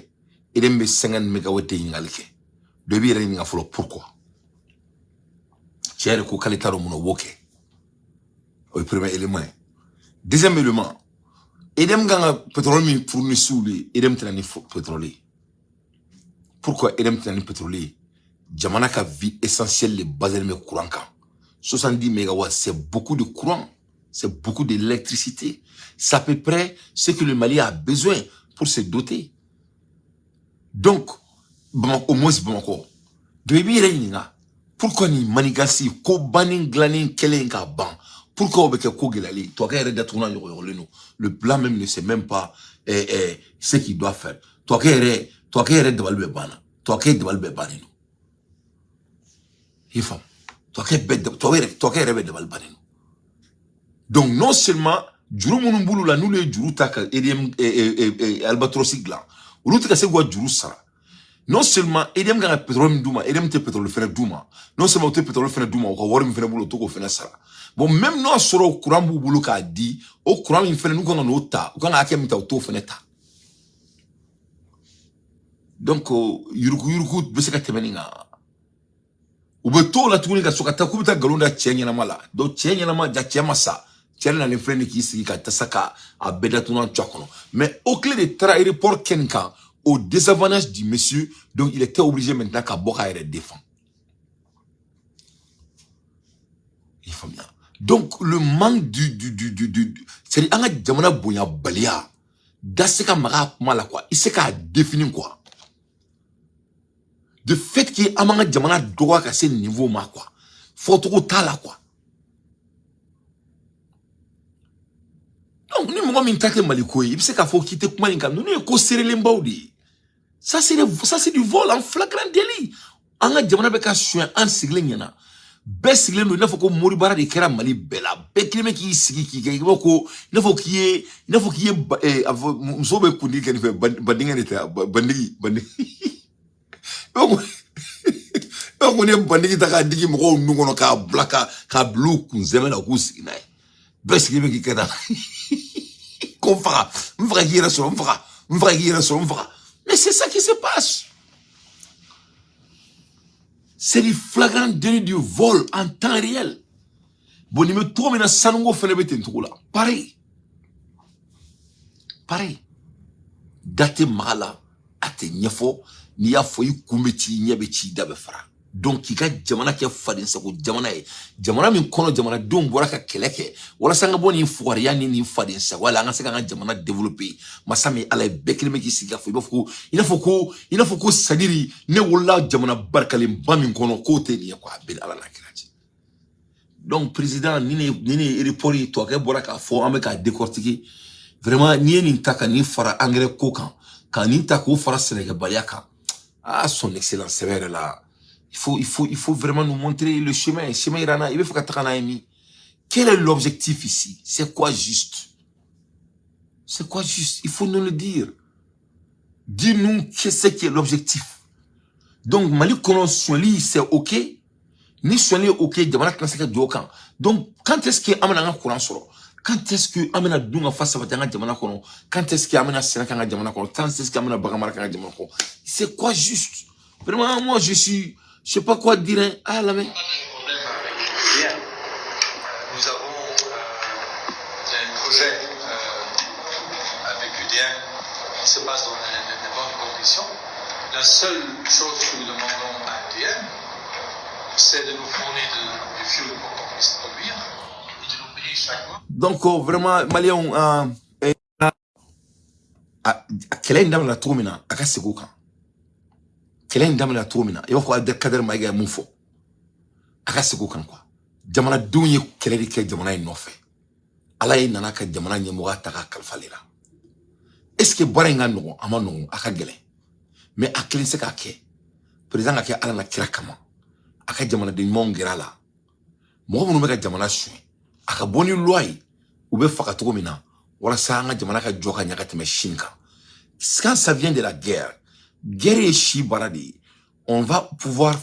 edem be 50 mégawatts nyinali ke de bi nga folo pourquoi tiere ko kalitaro muno woke au premier élément. Deuxième élément, edem nga pétrole mi fourni souli edem tani pétrole. Pourquoi edem tani pétrole? Jamana ka vie essentielle les bases de courant. 70 mégawatts, c'est beaucoup de courant, c'est beaucoup d'électricité. C'est à peu près ce que le Mali a besoin pour se doter. Donc, au moins Bamako. Pourquoi ni manigasi ko banin glanin kelenga ban? Pourquoi on veut ko gelali? Toi qui le plan même ne sait même pas ce qu'il doit faire. Toi qui est de balbe bana. Toi qui est de balbe banino. Ifam. Toi qui est de balbe banino. Donc non seulement juru munubulu la nous le juru taka edem albatrosi glan. Ulu tika se gwa juru sara. Non seulement edem gana pétrole duma, edem te pétrole fene duma. Non seulement te pétrole fene duma, ko wori fene bulo to ko fene sara. Bon même non soro courant bu bulo ka di, o courant mi fene nu ko no ta, ko na akem ta to fene ta. Donc yuruku bese ka temeninga. Ubeto la tuni ka sokata kubita galonda chenya na mala. Do chenya na ma ja chema sa. Chenya na le frene ki sigi ka tasaka a beda tunan tchakono. Mais au clé de aéroport kenka au désavantage du monsieur, donc il était obligé maintenant qu'à Boka et défendre. Il faut bien. Donc le manque c'est-à-dire anga jamana bonya balia daseka mara mala quoi, il sait qu'à définir quoi. De fait que amanga jamana doit à ce niveau ma quoi. Faut trop tala quoi. Donc nous m'avons intéressé maliko, il sait qu'à faut quitter comment il nous ne ko serrer l'embaudi. Ça c'est du vol en flagrant délit. Anga jamana beka chien en sigle nyana. Be sigle no nafo ko mori bara de kera mali bela. Be kilime ki sigi ki ko nafo ki msobe kundi ken fe bandinga nete bandigi. On est bandigi ta ka digi mo nu ngono ka blaka ka blue kunzeme na kusi na. Be sigle ki keda. Qu'on fera, mais c'est ça qui se passe. C'est du flagrant délit du vol en temps réel. Bon, il me trouve dans Sanongo Fenebeten Troula. Pareil. Date mala, ate nyafo, ni ya foyi kumeti nyabeti dabefra. Donc, il y a jamana qui a fait ça pour jamana min kono jamana don bora ka keleke wala sanga boni fuwari ya ni fadin sa wala nga sanga jamana développer masami ala bekilme ki siga fo il faut ko sadiri ne wala jamana barkalim ba min kono kote ni ko abel ala lakiraji. Donc président ni report to ka bora ka fo ameka décortiquer vraiment ni taka ni fara engrais kokan kan ni taka fara Sénégal baliaka son excellence sévère là. Il faut vraiment nous montrer le chemin. Chemin Irana, il faut que quel est l'objectif ici? C'est quoi juste? C'est quoi juste? Il faut nous le dire. Dis-nous qu'est-ce qui est l'objectif. Donc, Mali Konon Soili, c'est OK. Ni Soili, OK. Donc, quand est-ce qu'il y a un courant sur? Quand est-ce que amena dunga face à Batanga Jamana Kono? Quand est-ce qu'il y a amena Sénakanga Jamana Kono? Quand est-ce qu'il y a amena Bagamaraka Jamana Kono? C'est quoi juste? Vraiment, moi, je sais pas quoi dire. Hein. Ah, la main. Nous avons un projet avec UDN qui se passe dans de bonnes conditions. La seule chose que nous demandons à UDN, c'est de nous fournir du fuel pour qu'on puisse produire et de nous payer chaque mois. Donc, vraiment, Malien, quelle est la tourmina? À Kassegouka. Quelle est la tourmina? Il faut que cadre maïga moufo. À Kassegouka, quoi. Jamana douye quelle est que Jamana est non fait. Alaï nanaka Jamana Yamoura Taka Kalfalera. Est-ce que Boringa non, Amanon, Akagele? Mais à quel c'est qu'à président à Alana Kirakama. Aka Jamana de Mongirala. Moi, vous me Jamana Shui. Aka Boni Loy. Ou be Fakatomina. Voilà ça, Jamana Joka Nyakateme Shinka. Quand ça vient de la guerre, guerre et chi baradi, on va pouvoir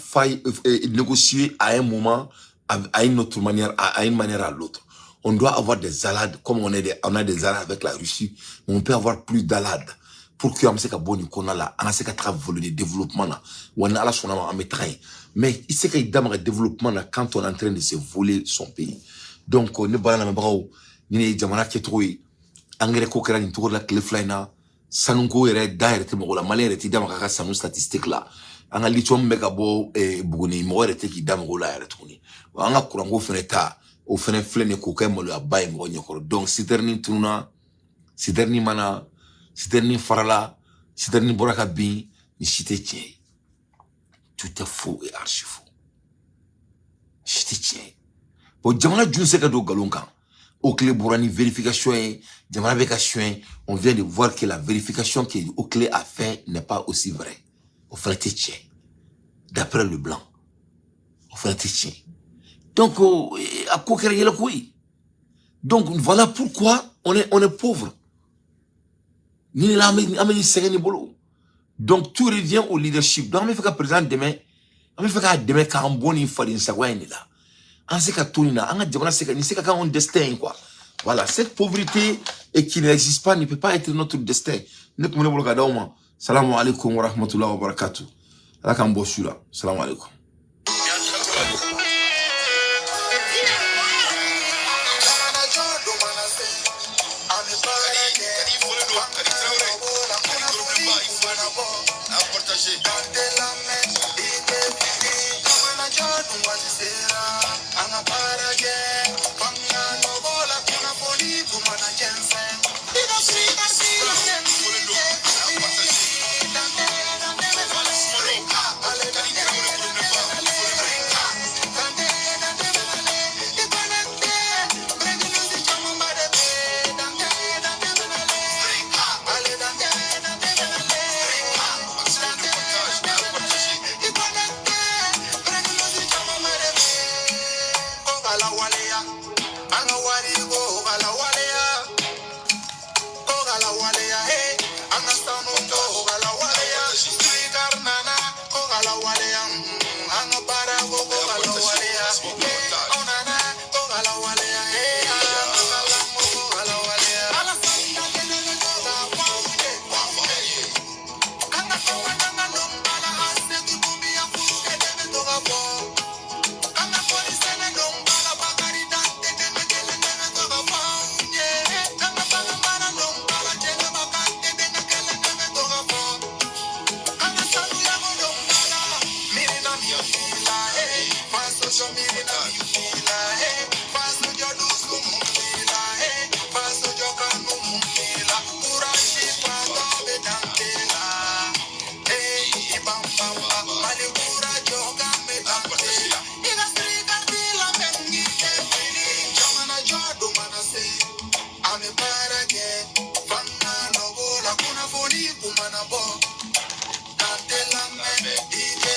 négocier à un moment, à une autre manière, à une manière à l'autre. On doit avoir des alades, comme on a des alades avec la Russie, mais on peut avoir plus d'alades. Pour que on se kaboni qu'on a là, on a se travailler le développement là, on a la son en métrain. Mais il sait qu'il y a un développement là quand on est en train de se voler son pays. Donc on ne pas la même bravo, ni jamana qui trouve engrais kokera ni tour la cleflina, sanunko ere daire te mola malere ti dama ka sanu statistique là. Anga lichom mega bo buguni mo ere te ki dama gola ere tuni. Anga kurango feneta o fene flene kokai mo la bay mo nyokoro. Donc siterni tuna, siterni mana, siterni farala, siterni boraka bin, ni chite tien. Tout est faux et archi faux. Chite tien. Bon jamana junse ka do galonkan. Au clé Bourani vérification, on vient de voir que la vérification qui au clé a fait n'est pas aussi vraie. Au fait tien. D'après le blanc. Au fait tien. Donc, à quoi qu'il y a le couille. Donc, voilà pourquoi on est pauvre. Ni la ameni segeni bolo. Donc, tout revient au leadership. Donc, on me fait qu'à présent demain, on me fait qu'à demain qu'à un bon info sa là. En ce cas, c'est un destin, quoi. Voilà, cette pauvreté et qui n'existe pas ne peut pas être notre destin. Nous pouvons le regarder au moins. Salam alaikum wa rahmatullahi wa barakatuh. Salam alaikum.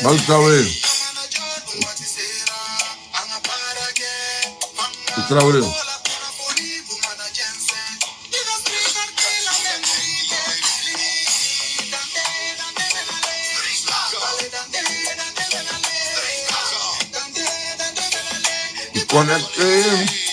Mal Traoré. Traoré. Connecté.